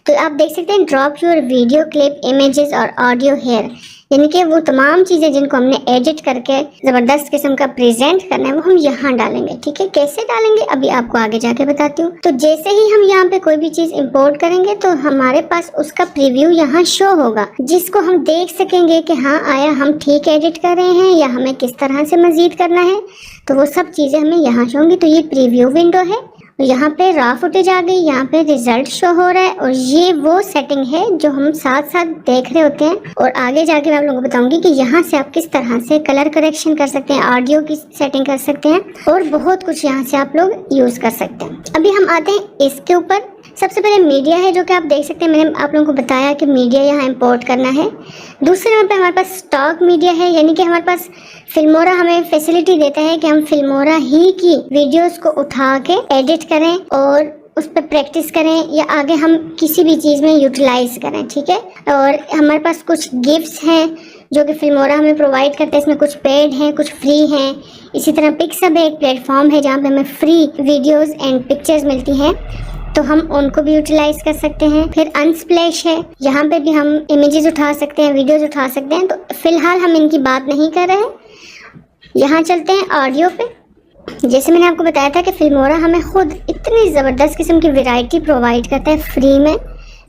तो आप देख सकते हैं drop your video clip images और ऑडियो हेयर, यानी कि वो तमाम चीज़ें जिनको हमने एडिट करके ज़बरदस्त किस्म का प्रेजेंट करना है वो हम यहाँ डालेंगे, ठीक है। कैसे डालेंगे अभी आपको आगे जाके बताती हूँ। तो जैसे ही हम यहाँ पे कोई भी चीज़ इंपोर्ट करेंगे तो हमारे पास उसका प्रीव्यू यहाँ शो होगा, जिसको हम देख सकेंगे कि हाँ आया हम ठीक एडिट कर रहे हैं या हमें किस तरह से मज़ीद करना है। तो वो सब चीज़ें हमें यहाँ शो होंगी। तो ये प्रीव्यू विंडो है, यहाँ पे रॉ फुटेज आ गई, यहाँ पे रिजल्ट शो हो रहा है और ये वो सेटिंग है जो हम साथ साथ देख रहे होते हैं। और आगे जाके मैं आप लोगों को बताऊंगी कि यहाँ से आप किस तरह से कलर करेक्शन कर सकते हैं, ऑडियो की सेटिंग कर सकते हैं और बहुत कुछ यहाँ से आप लोग यूज कर सकते हैं। अभी हम आते हैं इसके ऊपर। सबसे पहले मीडिया है जो कि आप देख सकते हैं, मैंने आप लोगों को बताया कि मीडिया यहाँ इंपोर्ट करना है। दूसरे नंबर पे हमारे पास स्टॉक मीडिया है, यानी कि हमारे पास फिल्मोरा हमें फैसिलिटी देता है कि हम फिल्मोरा ही की वीडियोस को उठा के एडिट करें और उस पर प्रैक्टिस करें या आगे हम किसी भी चीज़ में यूटिलाइज करें, ठीक है। और हमारे पास कुछ गिफ्ट्स हैं जो कि फिल्मोरा हमें प्रोवाइड करते हैं, इसमें कुछ पेड हैं कुछ फ्री हैं। इसी तरह पिक्सअप एक प्लेटफॉर्म है जहाँ पे हमें फ्री वीडियोज़ एंड पिक्चर्स मिलती हैं, तो हम उनको भी यूटिलाइज कर सकते हैं। फिर अनस्प्लैश है, यहाँ पे भी हम इमेजेस उठा सकते हैं, वीडियोस उठा सकते हैं। तो फिलहाल हम इनकी बात नहीं कर रहे हैं। यहाँ चलते हैं ऑडियो पे। जैसे मैंने आपको बताया था कि फिल्मोरा हमें खुद इतनी ज़बरदस्त किस्म की वैरायटी प्रोवाइड करता है फ्री में।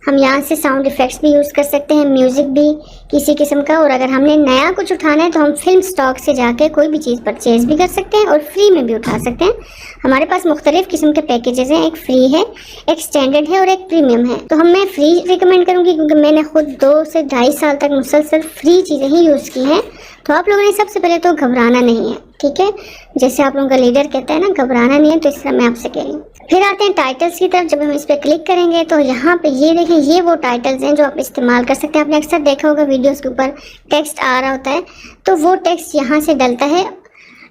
हम यहाँ से साउंड इफ़ेक्ट्स भी यूज़ कर सकते हैं, म्यूज़िक भी किसी किस्म का। और अगर हमने नया कुछ उठाना है तो हम फिल्म स्टॉक से जाके कोई भी चीज़ परचेज़ भी कर सकते हैं और फ्री में भी उठा सकते हैं। हमारे पास मुख्तलिफ किस्म के पैकेजेस हैं, एक फ्री है, एक स्टैंडर्ड है और एक प्रीमियम है। तो मैं फ्री रिकमेंड करूँगी क्योंकि मैंने खुद 2 से 2.5 साल तक मुसलसल फ्री चीज़ें ही यूज़ की हैं। तो आप लोगों ने सबसे पहले तो घबराना नहीं है, ठीक है। जैसे आप लोगों का लीडर कहता है ना, घबराना नहीं है, तो इस तरह मैं आपसे कह रही हूँ। फिर आते हैं टाइटल्स की तरफ। जब हम इस पर क्लिक करेंगे तो यहाँ पे ये देखें, ये वो टाइटल्स हैं जो आप इस्तेमाल कर सकते हैं। आपने अक्सर देखा होगा वीडियोस के ऊपर टेक्स्ट आ रहा होता है, तो वो टेक्स्ट यहाँ से डलता है।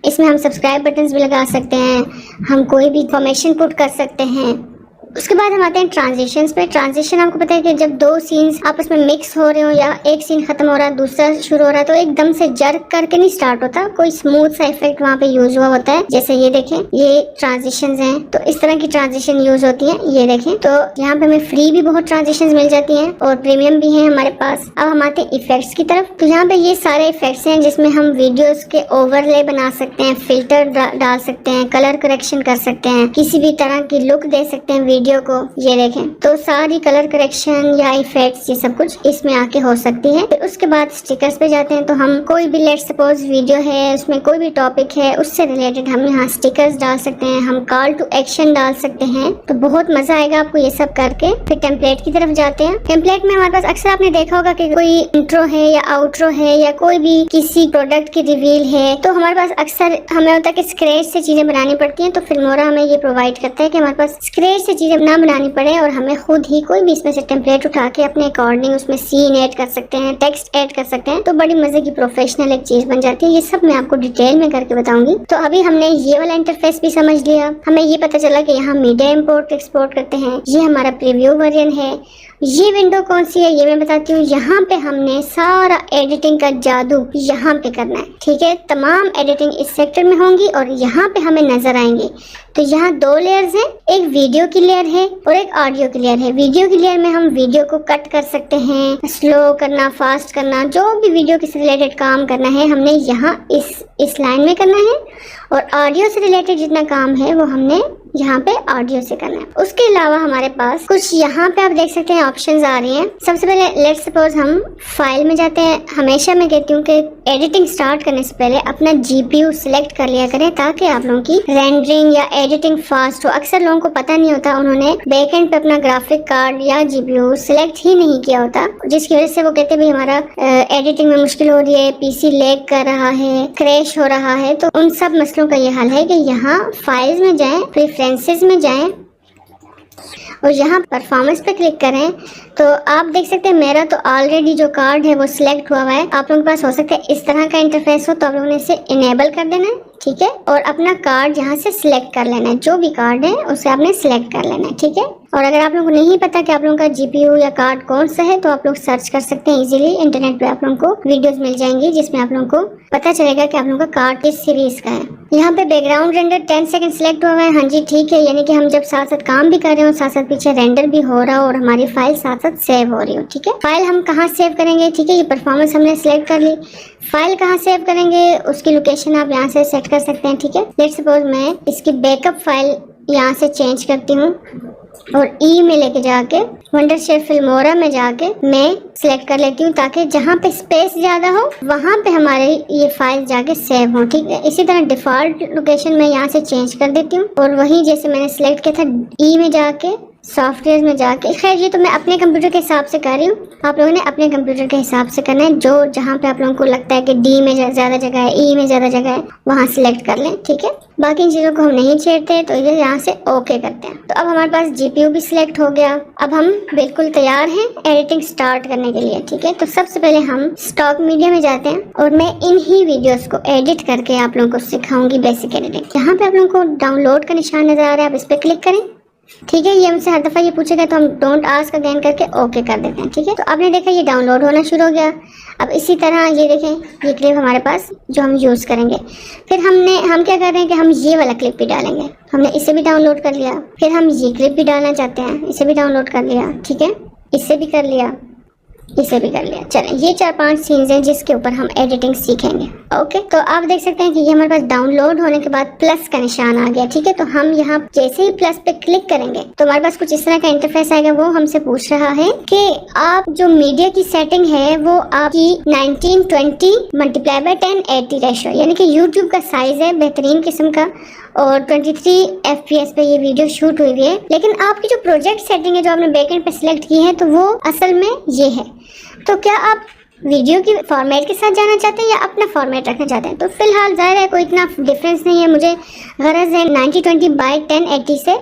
इसमें हम सब्सक्राइब बटन्स भी लगा सकते हैं, हम कोई भी इंफॉर्मेशन पुट कर सकते हैं। उसके बाद हम आते हैं ट्रांजिशंस पे। ट्रांजिशन आपको पता है कि जब 2 सीन्स आपस में मिक्स हो रहे हो या एक सीन खत्म हो रहा है दूसरा शुरू हो रहा है तो एकदम से जर्क करके नहीं स्टार्ट होता, कोई स्मूथ सा इफेक्ट वहाँ पे यूज हुआ होता है। जैसे ये देखें, ये ट्रांजिशंस हैं, तो इस तरह की ट्रांजिशन यूज होती है। ये देखें, तो यहाँ पे हमें फ्री भी बहुत ट्रांजिशंस मिल जाती हैं और प्रीमियम भी है हमारे पास। अब हम आते हैं इफेक्ट्स की तरफ। तो यहाँ पे ये सारे इफेक्ट्स हैं जिसमें हम वीडियोज के ओवरले बना सकते हैं, फिल्टर डाल सकते हैं, कलर करेक्शन कर सकते हैं, किसी भी तरह की लुक दे सकते हैं वीडियो को। ये देखें, तो सारी कलर करेक्शन या इफेक्ट्स ये सब कुछ इसमें आके हो सकती है। फिर उसके बाद स्टिकर्स पे जाते हैं। तो हम कोई भी लेट्स सपोज वीडियो है, उसमें कोई भी टॉपिक है, उससे रिलेटेड हम यहाँ स्टिकर्स डाल सकते हैं, हम कॉल टू एक्शन डाल सकते हैं। तो बहुत मजा आएगा आपको ये सब करके। फिर टेम्पलेट की तरफ जाते हैं। टेम्पलेट में हमारे पास अक्सर आपने देखा होगा कि कोई इंट्रो है या आउट्रो है या कोई भी किसी प्रोडक्ट की रिवील है, तो हमारे पास अक्सर हमें होता है कि स्क्रैच से चीजें बनानी पड़ती हैं। तो फिल्मोरा हमें ये प्रोवाइड करता है कि हमारे पास स्क्रैच से चीजें ना बनानी पड़े और हमें खुद ही कोई भी इसमें से टेम्पलेट उठा के अपने अकॉर्डिंग उसमें सीन ऐड कर सकते हैं, टेक्स्ट ऐड कर सकते हैं। तो बड़ी मजे की प्रोफेशनल एक चीज बन जाती है। ये सब मैं आपको डिटेल में करके बताऊंगी। तो अभी हमने ये वाला इंटरफेस भी समझ लिया, हमें ये पता चला कि यहाँ मीडिया इंपोर्ट एक्सपोर्ट करते हैं। ये हमारा प्रीव्यू वर्जन है। ये विंडो कौन सी है ये मैं बताती हूँ। यहाँ पे हमने सारा एडिटिंग का जादू यहाँ पे करना है, ठीक है। तमाम एडिटिंग इस सेक्टर में होंगी और यहाँ पे हमें नजर आएंगे। तो यहाँ 2 लेयर्स हैं, एक वीडियो की लेयर है और एक ऑडियो की लेयर है। वीडियो की लेयर में हम वीडियो को कट कर सकते हैं, स्लो करना, फास्ट करना, जो भी वीडियो के रिलेटेड काम करना है हमने यहाँ इस लाइन में करना है। और ऑडियो से रिलेटेड जितना काम है वो हमने यहाँ पे ऑडियो से करना है। उसके अलावा हमारे पास कुछ यहाँ पे आप देख सकते हैं ऑप्शंस आ रही हैं। सबसे पहले लेट्स सपोज हम फाइल में जाते हैं। हमेशा मैं कहती हूँ कि एडिटिंग स्टार्ट करने से पहले अपना GPU सिलेक्ट कर लिया करें ताकि आप लोगों की रेंडरिंग या एडिटिंग फास्ट हो। अक्सर लोगों को पता नहीं होता, उन्होंने बैकएंड पे अपना ग्राफिक कार्ड या GPU सिलेक्ट ही नहीं किया होता, जिसकी वजह से वो कहते भाई हमारा एडिटिंग में मुश्किल हो रही है, PC लैग कर रहा है, क्रैश हो रहा है। तो उन सब मसलों का ये हल है कि यहाँ फाइल्स में जाएं, प्रेफरेंसेस में जाएं और यहाँ परफॉर्मेंस पे क्लिक करें। तो आप देख सकते हैं मेरा तो ऑलरेडी जो कार्ड है वो सिलेक्ट हुआ हुआ है। आप लोगों के पास हो सकता है इस तरह का इंटरफेस हो, तो आप लोगों ने इसे इनेबल कर देना है, ठीक है। और अपना कार्ड यहाँ से सिलेक्ट कर लेना है, जो भी कार्ड है उसे आपने सिलेक्ट कर लेना है, ठीक है। और अगर आप लोगों को नहीं पता कि आप लोगों का GPU या कार्ड कौन सा है, तो आप लोग सर्च कर सकते हैं इजीली। इंटरनेट पे आप लोगों को वीडियोस मिल जाएंगी जिसमें आप लोगों को पता चलेगा कि आप लोगों का कार्ड किस सीरीज का है। यहाँ पे बैकग्राउंड रेंडर 10 सेकंड सिलेक्ट हुआ है। हाँ जी ठीक है, यानी कि हम जब साथ साथ काम भी कर रहे हो, साथ साथ पीछे रेंडर भी हो रहा हो और हमारी फाइल साथ साथ सेव हो रही हो। ठीक है, फाइल हम कहाँ सेव करेंगे? ठीक है, ये परफॉर्मेंस हमने सिलेक्ट कर ली। फाइल कहाँ सेव करेंगे उसकी लोकेशन आप यहाँ से सेट कर सकते हैं। ठीक है, लेट्स सपोज मैं इसकी बैकअप फाइल यहाँ से चेंज करती हूँ और ई में लेके जाके वंडरशेयर फिल्मोरा में जाके मैं सिलेक्ट कर लेती हूँ, ताकि जहाँ पे स्पेस ज़्यादा हो वहाँ पे हमारे ये फाइल जाके सेव हो। ठीक है, इसी तरह डिफ़ॉल्ट लोकेशन मैं यहाँ से चेंज कर देती हूँ और वहीं जैसे मैंने सिलेक्ट किया था ई में जाके सॉफ्टवेयर में जाके, खैर ये तो मैं अपने कंप्यूटर के हिसाब से कर रही हूँ, आप लोगों ने अपने कंप्यूटर के हिसाब से करना है। जो जहाँ पे आप लोगों को लगता है कि डी में ज़्यादा जगह है, ई में ज़्यादा जगह है, वहाँ सिलेक्ट कर लें। ठीक है, बाकी इन चीज़ों को हम नहीं छेड़ते, तो ये यहाँ से ओके करते हैं। तो अब हमारे पास GPU भी सिलेक्ट हो गया। अब हम बिल्कुल तैयार हैं एडिटिंग स्टार्ट करने के लिए। ठीक है, तो सबसे पहले हम स्टॉक मीडिया में जाते हैं और मैं इन ही वीडियोस को एडिट करके आप लोगों को सिखाऊंगी बेसिक एडिटिंग। यहाँ पे आप लोगों को डाउनलोड का निशान नजर आ रहा है, आप इस पर क्लिक करें। ठीक है, ये हमसे हर दफ़ा ये पूछेगा तो हम डोंट आस्क अगेन करके ओके कर देते हैं। ठीक है, तो आपने देखा ये डाउनलोड होना शुरू हो गया। अब इसी तरह ये देखें, ये क्लिप हमारे पास जो हम यूज़ करेंगे। फिर हम क्या कर रहे हैं कि हम ये वाला क्लिप भी डालेंगे। हमने इसे भी डाउनलोड कर लिया, फिर हम ये क्लिप भी डालना चाहते हैं, इसे भी डाउनलोड कर लिया। ठीक है, इसे भी कर लिया, इसे भी कर लिया। चलें, ये 4-5 सीन्स हैं जिसके ऊपर हम एडिटिंग सीखेंगे। ओके, तो आप देख सकते हैं कि ये हमारे पास डाउनलोड होने के बाद प्लस का निशान आ गया। ठीक है, तो हम यहाँ जैसे ही प्लस पे क्लिक करेंगे तो हमारे पास कुछ इस तरह का इंटरफेस आएगा। वो हमसे पूछ रहा है कि आप जो मीडिया की सेटिंग है वो आपकी 1920 मल्टीप्लाई बाय 1080 रेशो, यानी कि यूट्यूब का साइज है बेहतरीन किस्म का और 23 FPS पे ये वीडियो शूट हुई है। लेकिन आपकी जो प्रोजेक्ट सेटिंग है जो आपने बैकएंड पे सिलेक्ट की है, तो वो असल में ये है। तो क्या आप वीडियो की फॉर्मेट के साथ जाना चाहते हैं या अपना फॉर्मेट रखना चाहते हैं? तो फिलहाल ज़ाहिर है कोई इतना डिफरेंस नहीं है, मुझे गरज है 1920 बाय 1080 से,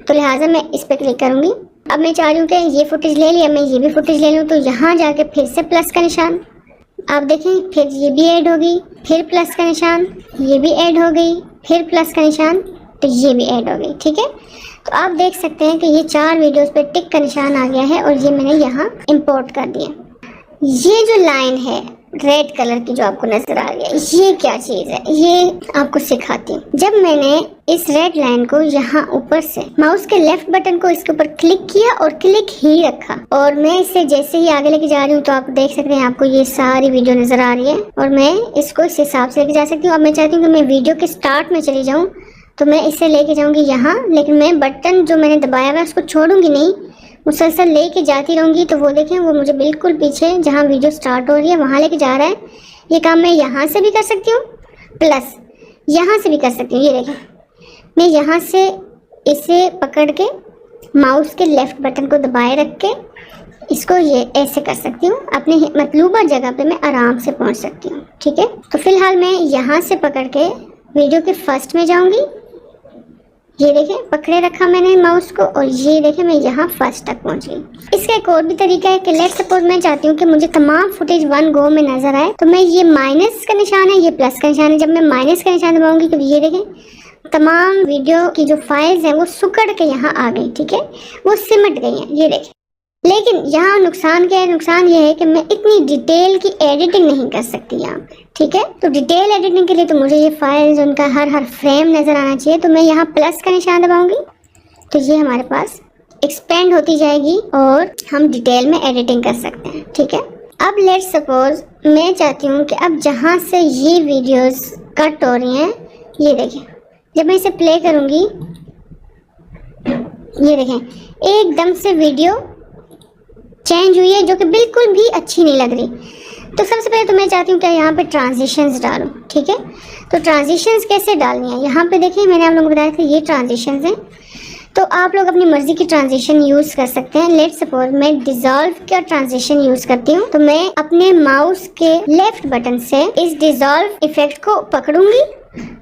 तो लिहाजा मैं इस पर क्लिक करूँगी। अब मैं चाह रही हूँ कि ये फुटेज ले लिया, मैं ये भी फुटेज ले लूँ। तो यहाँ जाके फिर से प्लस का निशान आप देखें, फिर ये भी ऐड होगी, फिर प्लस का निशान, ये भी ऐड हो गई, फिर प्लस का निशान, तो ये भी ऐड हो गई। ठीक है, तो आप देख सकते हैं कि ये 4 वीडियोस पे टिक का निशान आ गया है और ये मैंने यहाँ इंपोर्ट कर दिया। ये जो लाइन है रेड कलर की जो आपको नजर आ रही है, ये क्या चीज है, ये आपको सिखाती हूँ। जब मैंने इस रेड लाइन को यहाँ ऊपर से माउस के लेफ्ट बटन को इसके ऊपर क्लिक किया और क्लिक ही रखा और मैं इसे जैसे ही आगे लेके जा रही हूँ, तो आप देख सकते हैं आपको ये सारी वीडियो नजर आ रही है और मैं इसको इस हिसाब से लेके जा सकती हूँ। अब मैं चाहती हूँ कि मैं वीडियो के स्टार्ट में चली जाऊँ, तो मैं इसे लेके जाऊंगी यहाँ, लेकिन मैं बटन जो मैंने दबाया हुआ है उसको छोड़ूंगी नहीं, मुसलसल लेके जाती रहूंगी। तो वो देखें, वो मुझे बिल्कुल पीछे जहाँ वीडियो स्टार्ट हो रही है वहाँ लेके जा रहा है। ये काम मैं यहाँ से भी कर सकती हूँ, प्लस यहाँ से भी कर सकती हूँ। ये देखें, मैं यहाँ से इसे पकड़ के माउस के लेफ्ट बटन को दबाए रख के इसको ये ऐसे कर सकती हूँ, अपने मतलूबा जगह पे मैं आराम से पहुँच सकती हूँ। ठीक है, तो फिलहाल मैं यहाँ से पकड़ के वीडियो के फर्स्ट में जाऊँगी। ये देखें, पकड़े रखा मैंने माउस को और ये देखें मैं यहाँ फर्स्ट तक पहुँच गई। इसका एक और भी तरीका है कि लेट्स सपोज मैं चाहती हूँ कि मुझे तमाम फुटेज वन गो में नजर आए, तो मैं ये माइनस का निशान है, ये प्लस का निशान है, जब मैं माइनस का निशान दबाऊंगी तो ये देखें तमाम वीडियो की जो फाइल्स हैं वो सुकड़ के यहाँ आ गई। ठीक है, वो सिमट गई हैं, ये देखें। लेकिन यहाँ नुकसान क्या है? नुकसान ये है कि मैं इतनी डिटेल की एडिटिंग नहीं कर सकती यहाँ पे। ठीक है, तो डिटेल एडिटिंग के लिए तो मुझे ये फाइल्स उनका हर फ्रेम नजर आना चाहिए। तो मैं यहाँ प्लस का निशान दबाऊंगी तो ये हमारे पास एक्सपेंड होती जाएगी और हम डिटेल में एडिटिंग कर सकते हैं। ठीक है, अब लेट्स सपोज मैं चाहती हूँ कि अब जहाँ से ये वीडियोस कट हो रही हैं, ये देखें, जब मैं इसे प्ले करूँगी ये देखें एकदम से वीडियो चेंज हुई है जो कि बिल्कुल भी अच्छी नहीं लग रही। तो सबसे पहले तो मैं चाहती हूँ कि यहाँ पे ट्रांजिशंस डालूँ। ठीक है, तो ट्रांजिशंस कैसे डालनी है? यहाँ पे देखिए मैंने आप लोगों को बताया था ये ट्रांजिशंस हैं, तो आप लोग अपनी मर्जी की ट्रांजिशन यूज़ कर सकते हैं। लेट्स सपोज मैं डिज़ोल्व का ट्रांजिशन यूज़ करती हूँ, तो मैं अपने माउस के लेफ्ट बटन से इस डिज़ोल्व इफेक्ट को पकड़ूंगी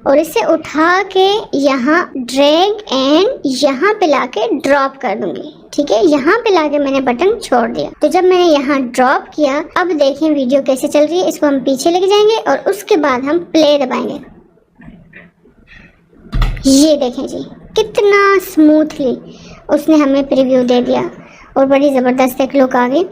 और इसे उठा के यहाँ ड्रैग एंड यहाँ पे लाके ड्रॉप कर दूंगी। ठीक है, यहाँ पे लाके मैंने बटन छोड़ दिया। तो जब मैंने यहाँ ड्रॉप किया, अब देखें वीडियो कैसे चल रही है। इसको हम पीछे लेके जाएंगे और उसके बाद हम प्ले दबाएंगे। ये देखें जी कितना स्मूथली उसने हमें प्रीव्यू दे दिया और बड़ी ज़बरदस्त एक लुक आ गई।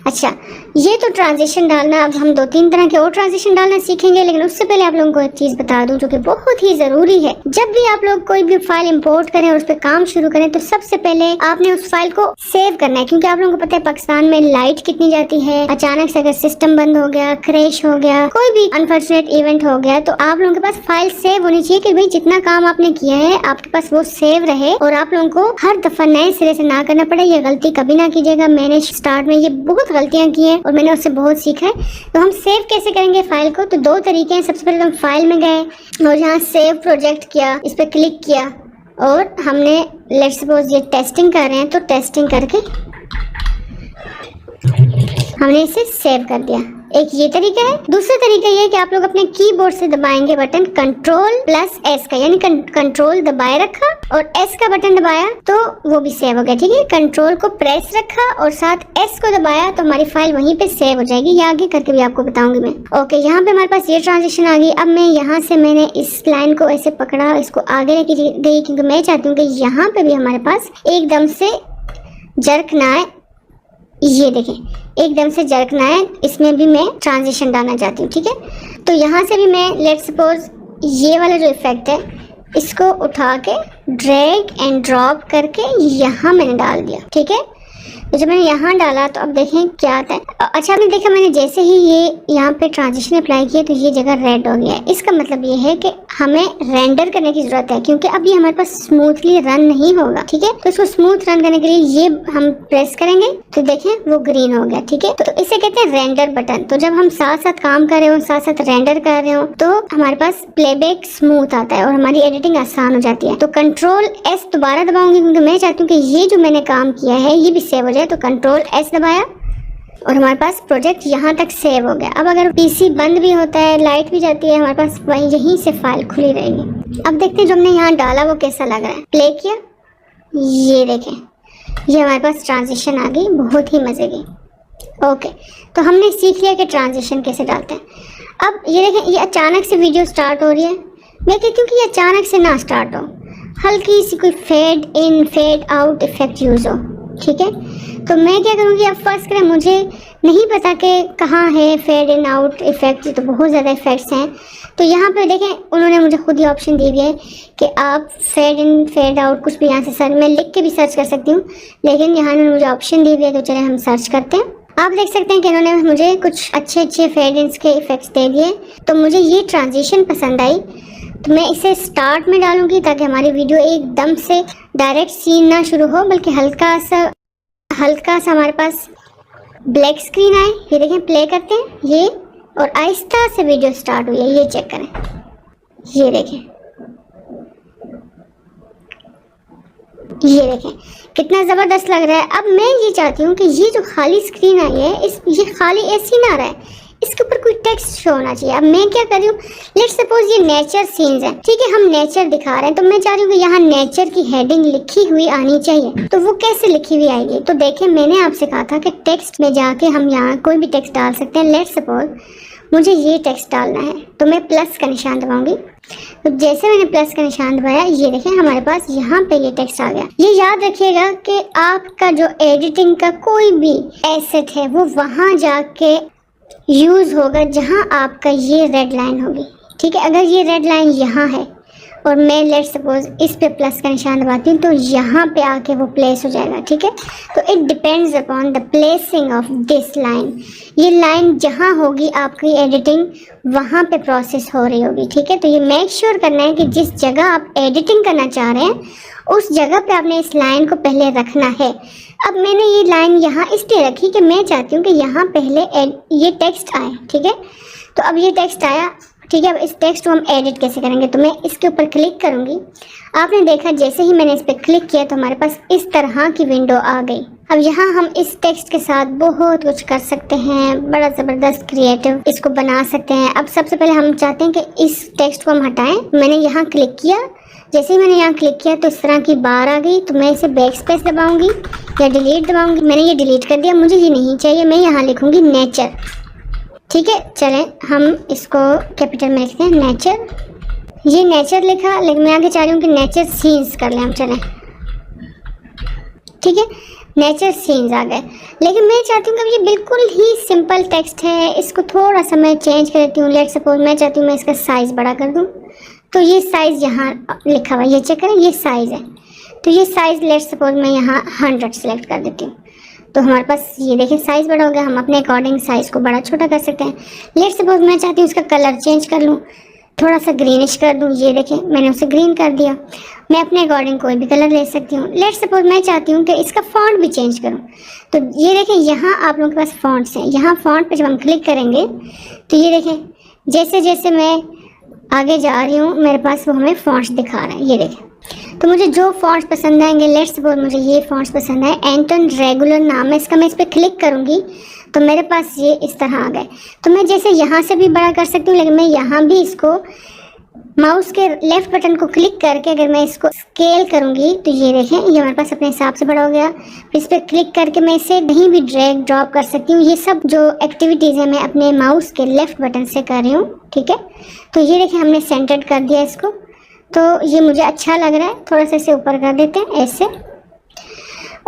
अच्छा, ये तो ट्रांजिशन डालना, अब हम 2-3 तरह के और ट्रांजिशन डालना सीखेंगे, लेकिन उससे पहले आप लोगों को एक चीज़ बता दूं जो कि बहुत ही ज़रूरी है। जब भी आप लोग कोई भी फाइल इंपोर्ट करें और उस पर काम शुरू करें तो सबसे पहले आपने उस फाइल को सेव करना है, क्योंकि आप लोगों को पता है पाकिस्तान में लाइट कितनी जाती है। अचानक से अगर सिस्टम बंद हो गया, क्रैश हो गया, कोई भी अनफॉर्चुनेट इवेंट हो गया, तो आप लोगों के पास फाइल सेव होनी चाहिए कि भाई जितना काम आपने किया है आपके पास वो सेव रहे और आप लोगों को हर दफा नए सिरे से ना करना पड़े। ये गलती कभी ना कीजिएगा। मैंने स्टार्ट में ये बहुत गलतियां की हैं और मैंने उससे बहुत सीखा है। तो हम सेव कैसे करेंगे फाइल को, तो 2 तरीके हैं। सबसे पहले हम फाइल में गए और यहाँ सेव प्रोजेक्ट किया, इस पर क्लिक किया और हमने लेट्स सपोज ये टेस्टिंग कर रहे हैं तो टेस्टिंग करके हमने इसे सेव कर दिया। एक ये तरीका है। दूसरा तरीका ये है कि आप लोग अपने कीबोर्ड से दबाएंगे बटन Ctrl+S का, यानी कंट्रोल दबाए रखा और S का बटन दबाया तो वो भी सेव हो गया। ठीक है, कंट्रोल को प्रेस रखा और साथ S को दबाया तो हमारी फाइल वहीं पे सेव हो जाएगी। ये आगे करके भी आपको बताऊंगी मैं। ओके, यहाँ पे हमारे पास ये ट्रांजिशन आ गई। अब मैं यहाँ से मैंने इस लाइन को ऐसे पकड़ा, इसको आगे लेके गई क्योंकि मैं चाहती हूँ कि यहाँ पे भी हमारे पास एकदम से जर्क ना आए। ये देखें, एकदम से जर्क ना आए, इसमें भी मैं ट्रांजिशन डालना चाहती हूँ। ठीक है, तो यहाँ से भी मैं लेट्स सपोज ये वाला जो इफेक्ट है इसको उठा के ड्रैग एंड ड्रॉप करके यहाँ मैंने डाल दिया। ठीक है, तो जब मैंने यहाँ डाला तो अब देखें क्या आता है। अच्छा, आपने देखा मैंने जैसे ही ये यहाँ पे ट्रांजिशन अप्लाई किया तो ये जगह रेड हो गया है। इसका मतलब ये है कि हमें रेंडर करने की जरूरत है, क्योंकि अब ये हमारे पास स्मूथली रन नहीं होगा। ठीक है, तो इसको स्मूथ रन करने के लिए ये हम प्रेस करेंगे तो देखें वो ग्रीन हो गया। ठीक है, तो इसे कहते हैं रेंडर बटन। तो जब हम साथ साथ काम कर रहे हो, साथ साथ रेंडर कर रहे हो, तो हमारे पास प्लेबैक स्मूथ आता है और हमारी एडिटिंग आसान हो जाती है। तो Ctrl+S दोबारा दबाऊंगी क्योंकि मैं चाहती हूँ कि ये जो मैंने काम किया है ये भी सेव हो जाए। तो Ctrl+S दबाया और हमारे पास प्रोजेक्ट यहाँ तक सेव हो गया। अब अगर पीसी बंद भी होता है, लाइट भी जाती है, हमारे पास वहीं यहीं से फाइल खुली रहेगी। अब देखते हैं जो हमने यहाँ डाला वो कैसा लग रहा है। प्ले किया, ये देखें ये हमारे पास ट्रांजिशन आ गई, बहुत ही मजे की। ओके, तो हमने सीख लिया कि ट्रांजिशन कैसे डालते हैं। अब ये देखें, ये अचानक से वीडियो स्टार्ट हो रही है। मैं कहती हूँ कि ये अचानक से ना स्टार्ट हो, हल्की सी कोई fade in fade out effect use हो। ठीक है, तो मैं क्या करूँगी, अब फर्स्ट करें मुझे नहीं पता कि कहाँ है फेड इन आउट इफेक्ट, तो बहुत ज़्यादा इफेक्ट्स हैं। तो यहाँ पे देखें उन्होंने मुझे खुद ही ऑप्शन दी हुई है कि आप फेड इन फेड आउट कुछ भी यहाँ से सर्च, मैं लिख के भी सर्च कर सकती हूँ, लेकिन यहाँ उन्होंने मुझे ऑप्शन दी हुई है। तो चले हम सर्च करते हैं। आप देख सकते हैं कि इन्होंने मुझे कुछ अच्छे फेड इन्स के इफेक्ट्स दे दिए। तो मुझे ये ट्रांजिशन पसंद आई तो मैं इसे स्टार्ट में डालूंगी ताकि हमारी वीडियो एकदम से डायरेक्ट सीन ना शुरू हो, बल्कि हल्का सा हमारे पास ब्लैक स्क्रीन आए। ये देखें, प्ले करते हैं ये, और आहिस्ता से वीडियो स्टार्ट हुई है। ये चेक करें, ये देखें, ये देखें कितना ज़बरदस्त लग रहा है। अब मैं ये चाहती हूँ कि ये जो खाली स्क्रीन आई है ये खाली ऐसी ना रहे, इसके ऊपर कोई टेक्स्ट शो होना चाहिए। अब मैं क्या कर रही हूँ, लेट्स सपोज ये नेचर सीन्स है। ठीक है, हम नेचर दिखा रहे हैं, तो मैं चाह रही हूँ कि यहाँ नेचर की हेडिंग लिखी हुई आनी चाहिए। तो वो कैसे लिखी हुई आएगी, तो देखें मैंने आपसे कहा था कि टेक्स्ट में जाके हम यहाँ कोई भी टेक्स्ट डाल सकते हैं। लेट्स सपोज मुझे ये टेक्स्ट डालना है तो मैं प्लस का निशान दबाऊंगी। तो जैसे मैंने प्लस का निशान दबाया, ये देखें हमारे पास यहाँ पे ये टेक्स्ट आ गया। ये याद रखिएगा कि आपका जो एडिटिंग का कोई भी एसेट है वो वहाँ जाके यूज होगा जहां आपका ये रेड लाइन होगी। ठीक है, अगर ये रेड लाइन यहाँ है और मैं लेट्स सपोज इस पे प्लस का निशान दबाती हूँ तो यहाँ पे आके वो प्लेस हो जाएगा। ठीक है, तो it depends upon the placing of this line. ये लाइन जहाँ होगी आपकी एडिटिंग वहाँ पे प्रोसेस हो रही होगी। ठीक है, तो ये मेक श्योर करना है कि जिस जगह आप एडिटिंग करना चाह रहे हैं उस जगह पे आपने इस लाइन को पहले रखना है। अब मैंने ये लाइन यहाँ इसलिए रखी कि मैं चाहती हूँ कि यहाँ पहले ये टेक्स्ट आए। ठीक है, तो अब ये टेक्स्ट आया। ठीक है, अब इस टेक्स्ट को हम एडिट कैसे करेंगे, तो मैं इसके ऊपर क्लिक करूँगी। आपने देखा जैसे ही मैंने इस पर क्लिक किया तो हमारे पास इस तरह की विंडो आ गई। अब यहाँ हम इस टेक्स्ट के साथ बहुत कुछ कर सकते हैं, बड़ा ज़बरदस्त क्रिएटिव इसको बना सकते हैं। अब सबसे पहले हम चाहते हैं कि इस टेक्स्ट को हम हटाएं। मैंने यहाँ क्लिक किया, जैसे ही मैंने यहाँ क्लिक किया तो इस तरह की बार आ गई। तो मैं इसे बैक स्पेस दबाऊंगी या डिलीट दबाऊंगी। मैंने ये डिलीट कर दिया, मुझे ये नहीं चाहिए। मैं यहाँ लिखूंगी नेचर। ठीक है, चलें हम इसको कैपिटल में लिखते हैं नेचर। ये नेचर लिखा, लेकिन मैं आगे चाह रही हूँ कि नेचर सीन्स कर लें हम। चलें ठीक है, नेचर सीन्स आ गए। लेकिन मैं चाहती हूँ कि ये बिल्कुल ही सिंपल टेक्स्ट है, इसको थोड़ा सा मैं चेंज कर देती हूँ। लेट सपोज मैं चाहती हूँ मैं इसका साइज़ बड़ा कर दूँ, तो ये साइज़ यहाँ लिखा हुआ है, ये चेक करें, ये साइज़ है। तो ये साइज़ लेट सपोज मैं यहाँ 100 सेलेक्ट कर देती हूँ, तो हमारे पास ये देखिए साइज़ बड़ा हो गया। हम अपने अकॉर्डिंग साइज़ को बड़ा छोटा कर सकते हैं। लेट सपोज मैं चाहती हूँ इसका कलर चेंज कर लूँ, थोड़ा सा ग्रीनिश कर दूँ, ये देखें मैंने उसे ग्रीन कर दिया। मैं अपने अकॉर्डिंग कोई भी कलर ले सकती हूँ। लेट सपोज मैं चाहती हूँ कि इसका फॉन्ट भी चेंज करूँ, तो ये देखें यहाँ आप लोगों के पास फॉन्ट्स हैं। यहाँ फॉन्ट पे जब हम क्लिक करेंगे तो ये देखें जैसे जैसे मैं आगे जा रही हूँ मेरे पास वो हमें फॉन्ट्स दिखा रहा है, ये देखें। तो मुझे जो फॉन्ट्स पसंद आएंगे, लेट सपोज मुझे ये फॉन्ट्स पसंद है, एंटन रेगुलर नाम है इसका, मैं इस पर क्लिक करूँगी तो मेरे पास ये इस तरह आ गए। तो मैं जैसे यहाँ से भी बड़ा कर सकती हूँ, लेकिन मैं यहाँ भी इसको माउस के लेफ्ट बटन को क्लिक करके अगर मैं इसको स्केल करूँगी तो ये देखें ये हमारे पास अपने हिसाब से बड़ा हो गया। फिर इस पर क्लिक करके मैं इसे कहीं भी ड्रैग ड्रॉप कर सकती हूँ। ये सब जो एक्टिविटीज़ है मैं अपने माउस के लेफ्ट बटन से कर रही हूँ, ठीक है। तो ये देखें हमने सेंटर्ड कर दिया इसको, तो ये मुझे अच्छा लग रहा है। थोड़ा सा इसे ऊपर कर देते हैं ऐसे,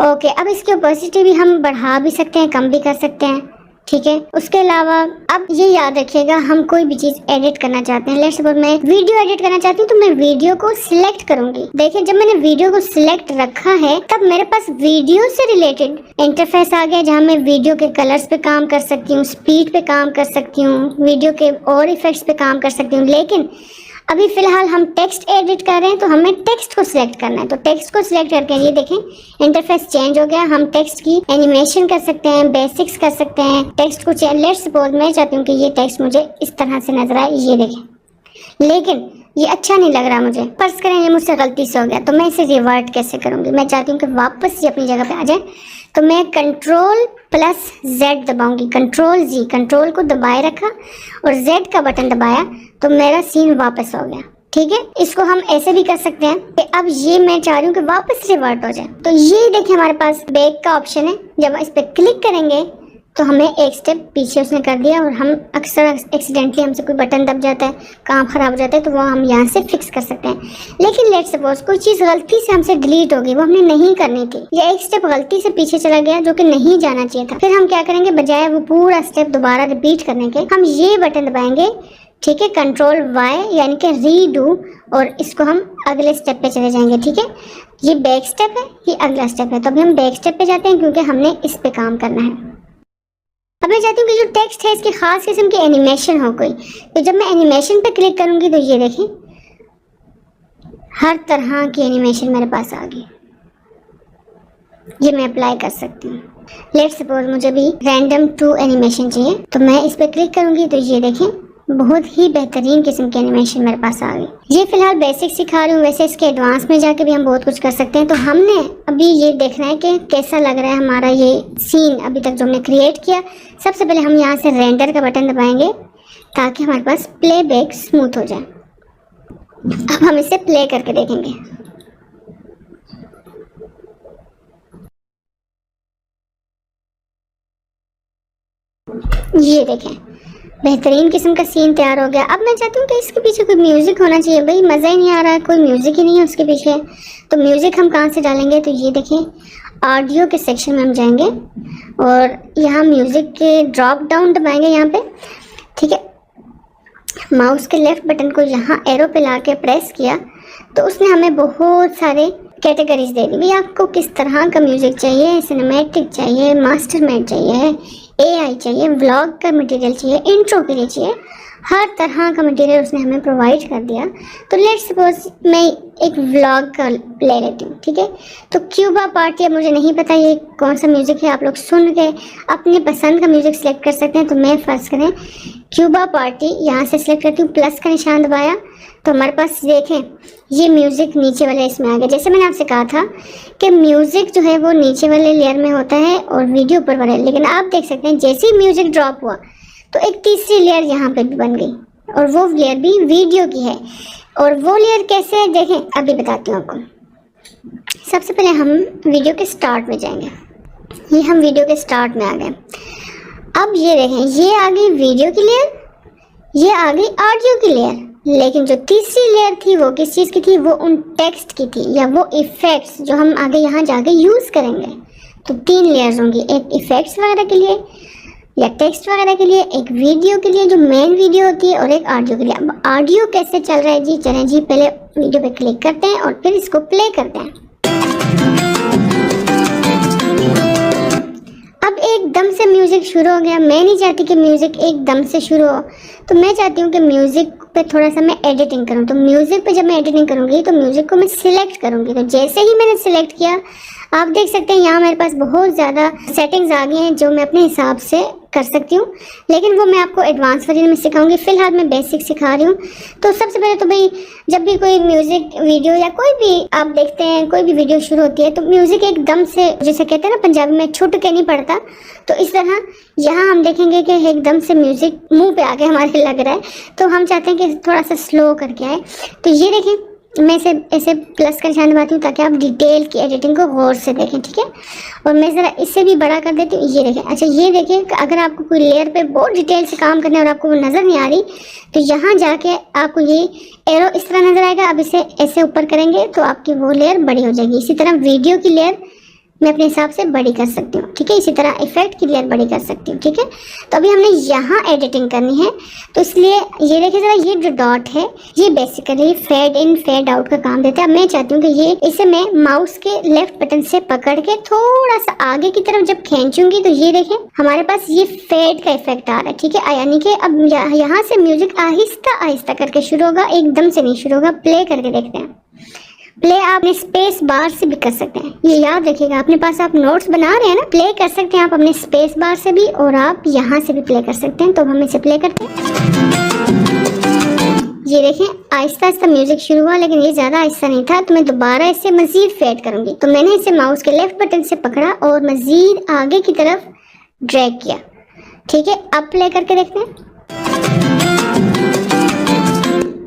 ओके। अब इसकी ओपेसिटी भी हम बढ़ा भी सकते हैं, कम भी कर सकते हैं, ठीक है। उसके अलावा अब ये याद रखिएगा हम कोई भी चीज़ एडिट करना चाहते हैं, लेट्स सपोज मैं वीडियो एडिट करना चाहती हूँ, तो मैं वीडियो को सिलेक्ट करूंगी। देखिए जब मैंने वीडियो को सिलेक्ट रखा है तब मेरे पास वीडियो से रिलेटेड इंटरफेस आ गया, जहाँ मैं वीडियो के कलर्स पे काम कर सकती हूँ, स्पीड पे काम कर सकती हूँ, वीडियो के और इफेक्ट्स पे काम कर सकती हूँ। लेकिन अभी फिलहाल हम टेक्स्ट एडिट कर रहे हैं, तो हमें टेक्स्ट को सिलेक्ट करना है। तो टेक्स्ट को सिलेक्ट करके ये देखें इंटरफेस चेंज हो गया। हम टेक्स्ट की एनिमेशन कर सकते हैं, बेसिक्स कर सकते हैं, टेक्स्ट को चेंज। लेट्स सपोज मैं चाहती हूँ कि ये टेक्स्ट मुझे इस तरह से नजर आए, ये देखें, लेकिन ये अच्छा नहीं लग रहा मुझे। फर्ज करें ये मुझसे गलती से हो गया, तो मैं इसे रिवर्ट कैसे करूँगी? मैं चाहती हूँ कि वापस ये अपनी जगह पे आ जाए, तो मैं Ctrl+Z दबाऊंगी, Ctrl+Z, कंट्रोल को दबाए रखा और Z का बटन दबाया तो मेरा सीन वापस हो गया, ठीक है। इसको हम ऐसे भी कर सकते हैं कि अब ये मैं चाह रही हूँ कि वापस रिवर्ट हो जाए। तो ये देखिए हमारे पास बैक का ऑप्शन है, जब इस पर क्लिक करेंगे तो हमें एक स्टेप पीछे उसने कर दिया। और हम अक्सर एक्सीडेंटली हमसे कोई बटन दब जाता है, काम खराब हो जाता है, तो वो हम यहाँ से फिक्स कर सकते हैं। लेकिन लेट सपोज कोई चीज़ गलती से हमसे डिलीट हो गई, वो हमने नहीं करनी थी, या एक स्टेप गलती से पीछे चला गया जो कि नहीं जाना चाहिए था, फिर हम क्या करेंगे, बजाय वो पूरा स्टेप दोबारा रिपीट करने के हम ये बटन दबाएंगे, ठीक है, Ctrl+Y यानी कि रीडू, और इसको हम अगले स्टेप पे चले जाएंगे, ठीक है। ये बैक स्टेप है, ये अगला स्टेप है, तो अभी हम बैक स्टेप पे जाते हैं क्योंकि हमने इस पे काम करना है। अब मैं चाहती हूँ कि जो टेक्स्ट है इसकी खास किस्म की एनिमेशन हो कोई, तो जब मैं एनिमेशन पे क्लिक करूँगी तो ये देखें हर तरह की एनिमेशन मेरे पास आ गई, ये मैं अप्लाई कर सकती हूँ। लेट्स सपोज मुझे भी रैंडम टू एनिमेशन चाहिए, तो मैं इस पर क्लिक करूँगी तो ये देखें बहुत ही बेहतरीन किस्म की एनिमेशन मेरे पास आ गई। ये फिलहाल बेसिक सिखा रही हूँ, वैसे इसके एडवांस में जाके भी हम बहुत कुछ कर सकते हैं। तो हमने अभी ये देखना है कि कैसा लग रहा है हमारा ये सीन अभी तक जो हमने क्रिएट किया। सबसे पहले हम यहाँ से रेंडर का बटन दबाएंगे ताकि हमारे पास प्लेबैक स्मूथ हो जाए। अब हम इसे प्ले करके देखेंगे। ये देखें बेहतरीन किस्म का सीन तैयार हो गया। अब मैं चाहती हूँ कि इसके पीछे कोई म्यूज़िक होना चाहिए। भाई मज़ा ही नहीं आ रहा है, कोई म्यूज़िक ही नहीं है उसके पीछे, तो म्यूज़िक हम कहाँ से डालेंगे? तो ये देखें ऑडियो के सेक्शन में हम जाएंगे और यहाँ म्यूज़िक के ड्रॉप डाउन दबाएंगे यहाँ पे, ठीक है। माउस के लेफ्ट बटन को यहाँ एरो पे ला के प्रेस किया तो उसने हमें बहुत सारे कैटेगरीज दे दी। भाई आपको किस तरह का म्यूज़िक चाहिए, सिनेमैटिक चाहिए, मास्टरमेड चाहिए, AI चाहिए, व्लॉग का मटेरियल चाहिए, इंट्रो के लिए चाहिए, हर तरह का मटेरियल उसने हमें प्रोवाइड कर दिया। तो लेट्स सपोज मैं एक व्लॉग का ले लेती हूँ, ठीक है। तो क्यूबा पार्टी, अब मुझे नहीं पता ये कौन सा म्यूज़िक है, आप लोग सुन के अपने पसंद का म्यूज़िक सेलेक्ट कर सकते हैं। तो मैं फर्स्ट करें क्यूबा पार्टी, यहाँ से सिलेक्ट करती हूँ, प्लस का निशान दबाया तो हमारे पास देखें ये म्यूज़िक नीचे वाले इसमें आ गया। जैसे मैंने आपसे कहा था कि म्यूज़िक जो है वो नीचे वाले लेयर में होता है और वीडियो ऊपर वाले, लेकिन आप देख सकते हैं जैसे ही म्यूज़िक ड्रॉप हुआ तो एक तीसरी लेयर यहाँ पे भी बन गई और वो लेयर भी वीडियो की है। और वो लेयर कैसे है देखें, अभी बताती हूँ आपको। सबसे पहले हम वीडियो के स्टार्ट में जाएंगे, ये हम वीडियो के स्टार्ट में आ गए। अब ये देखें ये आ गई वीडियो की लेयर, ये आ गई ऑडियो की लेयर। लेकिन जो तीसरी लेयर थी वो किस चीज़ की थी, वो उन टेक्स्ट की थी या वो इफ़ेक्ट्स जो हम आगे यहाँ जाके यूज़ करेंगे। तो 3 लेयर्स होंगी, एक इफ़ेक्ट्स वगैरह के लिए या टेक्स्ट वगैरह के लिए, एक वीडियो के लिए जो मेन वीडियो होती है, और एक ऑडियो के लिए। अब ऑडियो कैसे चल रहा है जी, चलें जी पहले वीडियो पे क्लिक करते हैं और फिर इसको प्ले करते हैं। अब एकदम से म्यूज़िक शुरू हो गया। मैं नहीं चाहती कि म्यूज़िक एकदम से शुरू हो, तो मैं चाहती हूँ कि म्यूज़िक पे थोड़ा सा मैं एडिटिंग करूँ। तो म्यूज़िक पे जब मैं एडिटिंग करूँगी तो म्यूज़िक को मैं सिलेक्ट करूँगी। तो जैसे ही मैंने सिलेक्ट किया, आप देख सकते हैं यहाँ मेरे पास बहुत ज़्यादा सेटिंग्स आ गई हैं जो मैं अपने हिसाब से कर सकती हूँ, लेकिन वो मैं आपको एडवांस वर्जन में सिखाऊंगी। फिलहाल मैं बेसिक सिखा रही हूँ। तो सबसे पहले तो भाई, जब भी कोई म्यूज़िक वीडियो या कोई भी आप देखते हैं, कोई भी वीडियो शुरू होती है, तो म्यूज़िक एकदम से, जैसे कहते हैं ना पंजाबी में, छुट के नहीं पड़ता। तो इस तरह यहाँ हम देखेंगे कि एकदम से म्यूज़िक मुँह पे आके हमारे लग रहा है, तो हम चाहते हैं कि थोड़ा सा स्लो करके आए। तो ये देखें, मैं इसे ऐसे प्लस का निशान दबाती हूँ ताकि आप डिटेल की एडिटिंग को गौर से देखें, ठीक है। और मैं ज़रा इससे भी बड़ा कर देती हूँ, ये देखें। अच्छा, ये देखें कि अगर आपको कोई लेयर पे बहुत डिटेल से काम करना है और आपको वो नज़र नहीं आ रही, तो यहाँ जाके आपको ये एरो इस तरह नज़र आएगा। अब इसे ऐसे ऊपर करेंगे तो आपकी वो लेयर बड़ी हो जाएगी। इसी तरह वीडियो की लेयर मैं अपने हिसाब से बड़ी कर सकती हूँ, ठीक है। इसी तरह इफेक्ट की लेयर बड़ी कर सकती हूँ, ठीक है। तो अभी हमने यहाँ एडिटिंग करनी है, तो इसलिए ये देखिए ज़रा, ये जो डॉट है ये basically fade in fade out का काम देता है। मैं चाहती हूँ कि ये इसे मैं माउस के लेफ्ट बटन से पकड़ के थोड़ा सा आगे की तरफ जब खींचूंगी तो ये देखें हमारे पास ये फेड का इफेक्ट आ रहा है, ठीक है। यानी कि अब यहाँ से म्यूजिक आहिस्ता आहिस्ता करके शुरू होगा, एकदम से नहीं शुरू होगा। प्ले करके देखते हैं। प्ले आप अपने स्पेस बार से भी कर सकते हैं, ये याद रखिएगा। अपने पास आप नोट्स बना रहे हैं ना, प्ले कर सकते हैं आप अपने स्पेस बार से भी, और आप यहाँ से भी प्ले कर सकते हैं। तो हम इसे प्ले करते हैं। ये देखें, आहिस्ता आहिस्ता म्यूजिक शुरू हुआ, लेकिन ये ज़्यादा आहिस्ता नहीं था, तो मैं दोबारा इसे मजीद फेड करूँगी। तो मैंने इसे माउस के लेफ्ट बटन से पकड़ा और मजीद आगे की तरफ ड्रैग किया, ठीक है। अब प्ले करके देखते हैं।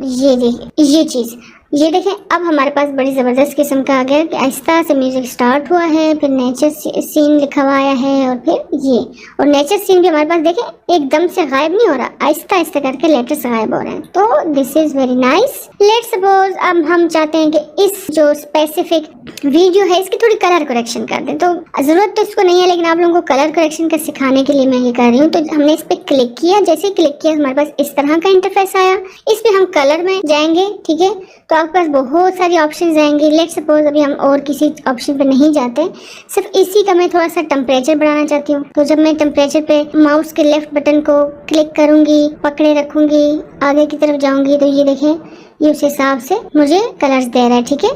ये देखिए, ये चीज़ ये देखें, अब हमारे पास बड़ी ज़बरदस्त किस्म का आ गया कि आहिस्ता से म्यूज़िक स्टार्ट हुआ है, फिर नेचर सीन लिखा हुआ आया है, और फिर ये, और नेचर सीन भी हमारे पास देखें एकदम से गायब नहीं हो रहा, आहिस्ता आहिस्ता करके लेटर्स गायब हो रहे हैं। तो this is very nice. Let's suppose अब हम चाहते हैं कि इस जो स्पेसिफिक वीडियो है इसकी थोड़ी कलर करेक्शन कर दें। तो ज़रूरत तो इसको नहीं है, लेकिन आप लोगों को कलर करेक्शन का सिखाने के लिए मैं ये कर रही हूँ। तो हमने इस पर क्लिक किया, जैसे ही क्लिक किया हमारे पास इस तरह का इंटरफेस आया। इस पर हम कलर में जाएंगे, ठीक है। तो आपके पास बहुत सारी ऑप्शंस आएंगी। लेट्स सपोज अभी हम और किसी ऑप्शन पे नहीं जाते, सिर्फ इसी का मैं थोड़ा सा टेम्परेचर बढ़ाना चाहती हूँ। तो जब मैं टेम्परेचर पे माउस के लेफ्ट बटन को क्लिक करूँगी, पकड़े रखूँगी, आगे की तरफ जाऊँगी, तो ये देखें ये उस हिसाब से मुझे कलर्स दे रहा है, ठीक है।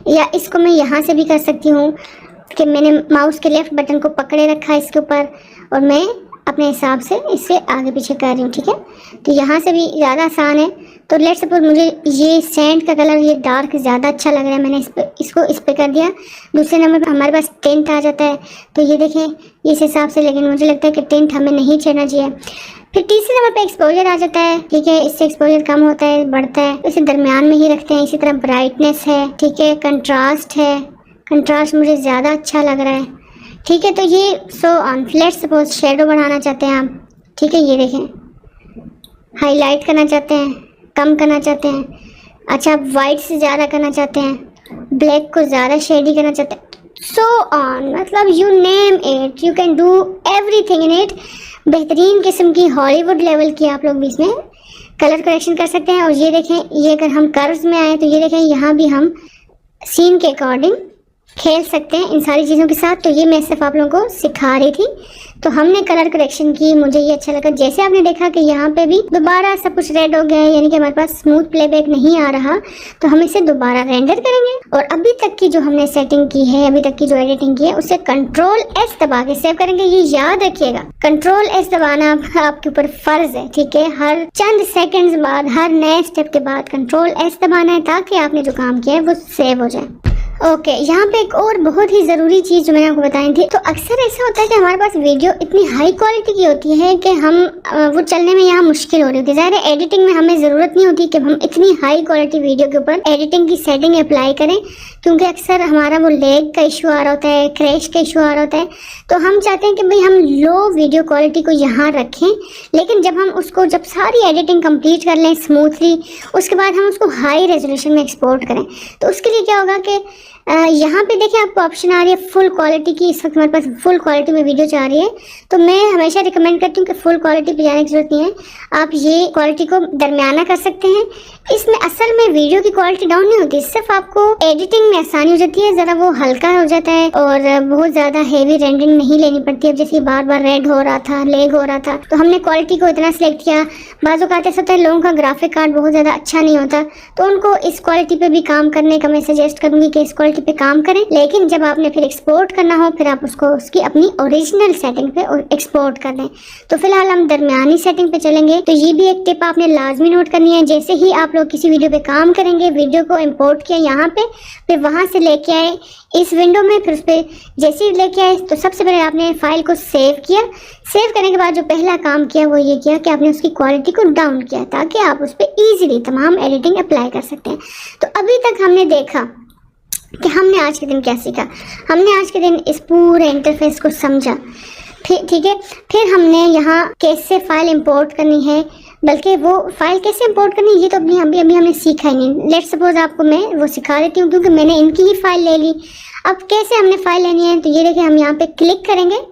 या इसको मैं यहाँ से भी कर सकती हूँ कि मैंने माउस के लेफ्ट बटन को पकड़े रखा है इसके ऊपर, और मैं अपने हिसाब से इससे आगे पीछे कर रही हूँ, ठीक है। तो यहाँ से भी ज़्यादा आसान है। तो लेट्स सपोज मुझे ये सैंड का कलर, ये डार्क ज़्यादा अच्छा लग रहा है, मैंने इसको इस पे कर दिया। दूसरे नंबर पे हमारे पास टिंट आ जाता है, तो ये देखें इस हिसाब से, लेकिन मुझे लगता है कि टिंट हमें नहीं छेड़ना चाहिए। फिर तीसरे नंबर पे एक्सपोजर आ जाता है, ठीक है। इससे एक्सपोजर कम होता है, बढ़ता है, इसे दरमियान में ही रखते हैं। इसी तरह ब्राइटनेस है, ठीक है। कंट्रास्ट है, कंट्रास्ट मुझे ज़्यादा अच्छा लग रहा है, ठीक है। तो ये so on. Let's suppose shadow बढ़ाना चाहते हैं आप, ठीक है। ये देखें, हाईलाइट करना चाहते हैं, कम करना चाहते हैं, अच्छा आप वाइट से ज़्यादा करना चाहते हैं, ब्लैक को ज़्यादा शेडी करना चाहते हैं, सो ऑन। मतलब you name it, you can do everything in it. बेहतरीन किस्म की हॉलीवुड लेवल की आप लोग भी इसमें कलर करेक्शन कर सकते हैं। और ये देखें, ये अगर हम कर्व्स में आए तो ये देखें यहाँ भी हम सीन के अकॉर्डिंग खेल सकते हैं इन सारी चीज़ों के साथ। तो ये मैं सिर्फ आप लोगों को सिखा रही थी। तो हमने कलर करेक्शन की, मुझे ये अच्छा लगा। जैसे आपने देखा कि यहाँ पे भी दोबारा सब कुछ रेड हो गया है, यानी कि हमारे पास स्मूथ प्लेबैक नहीं आ रहा, तो हम इसे दोबारा रेंडर करेंगे। और अभी तक की जो हमने सेटिंग की है, अभी तक की जो एडिटिंग की है, उसे कंट्रोल एस दबा के सेव करेंगे। ये याद रखिएगा, कंट्रोल एस दबाना आपके ऊपर फर्ज है, ठीक है। हर चंद सेकेंड्स बाद, हर नए स्टेप के बाद कंट्रोल एस दबाना है, ताकि आपने जो काम किया है वो सेव हो जाए। ओके, यहाँ पे एक और बहुत ही ज़रूरी चीज़ जो मैंने आपको बताई थी। तो अक्सर ऐसा होता है कि हमारे पास वीडियो इतनी हाई क्वालिटी की होती है कि हम वो चलने में यहाँ मुश्किल हो रही होती है। ज़ाहिर है एडिटिंग में हमें ज़रूरत नहीं होती कि हम इतनी हाई क्वालिटी वीडियो के ऊपर एडिटिंग की सेटिंग अप्लाई करें, क्योंकि अक्सर हमारा वो लैग का इशू आ रहा होता है, क्रैश का इशू आ रहा होता है। तो हम चाहते हैं कि भाई हम लो वीडियो क्वालिटी को यहाँ रखें, लेकिन जब सारी एडिटिंग कंप्लीट कर लें स्मूथली, उसके बाद हम उसको हाई रेजोल्यूशन में एक्सपोर्ट करें। तो उसके लिए क्या होगा कि यहाँ पे देखिए आपको ऑप्शन आ रही है फुल क्वालिटी की। इस वक्त हमारे पास फुल क्वालिटी में वीडियो जा रही है, तो मैं हमेशा रिकमेंड करती हूँ कि फुल क्वालिटी पे जाने की जरूरत नहीं है, आप ये क्वालिटी को दरमियाना कर सकते हैं। इसमें असल में वीडियो की क्वालिटी डाउन नहीं होती, सिर्फ आपको एडिटिंग में आसानी हो जाती है, ज़रा वो हल्का हो जाता है और बहुत ज़्यादा हेवी रेंडरिंग नहीं लेनी पड़ती है। जैसे बार बार रेड हो रहा था, लेग हो रहा था, तो हमने क्वालिटी को इतना सिलेक्ट किया। बाज़ औक़ात ऐसा होता है लोगों का ग्राफिक कार्ड बहुत ज़्यादा अच्छा नहीं होता, तो उनको इस क्वालिटी पर भी काम करने का मैं सजेस्ट करूँगी कि इस क्वालिटी पे काम करें। लेकिन जब आपने फिर एक्सपोर्ट करना हो, फिर आप उसको उसकी अपनी ओरिजिनल सेटिंग पे एक्सपोर्ट कर दें। तो फिलहाल हम दरमियानी सेटिंग पे चलेंगे। तो ये भी एक टिप आपने लाजमी नोट करनी है। जैसे ही आप लोग किसी वीडियो पे काम करेंगे, वीडियो को इंपोर्ट किया यहाँ पे, फिर वहाँ से लेके आए इस विंडो में, फिर उस पर जैसे ही लेके आए तो सबसे पहले आपने फाइल को सेव किया। सेव करने के बाद जो पहला काम किया वो ये किया कि आपने उसकी क्वालिटी को डाउन किया, ताकि आप उस पर ईजिली तमाम एडिटिंग अप्लाई कर सकते हैं। तो अभी तक हमने देखा कि हमने आज के दिन क्या सीखा। हमने आज के दिन इस पूरे इंटरफेस को समझा, ठीक है। फिर हमने यहाँ कैसे फाइल इंपोर्ट करनी है, बल्कि वो फाइल कैसे इंपोर्ट करनी है ये तो अभी हमने सीखा ही नहीं। लेट्स सपोज आपको मैं वो सिखा देती हूँ, क्योंकि मैंने इनकी ही फाइल ले ली। अब कैसे हमने फाइल लेनी है, तो ये देखिए हम यहाँ पे क्लिक करेंगे।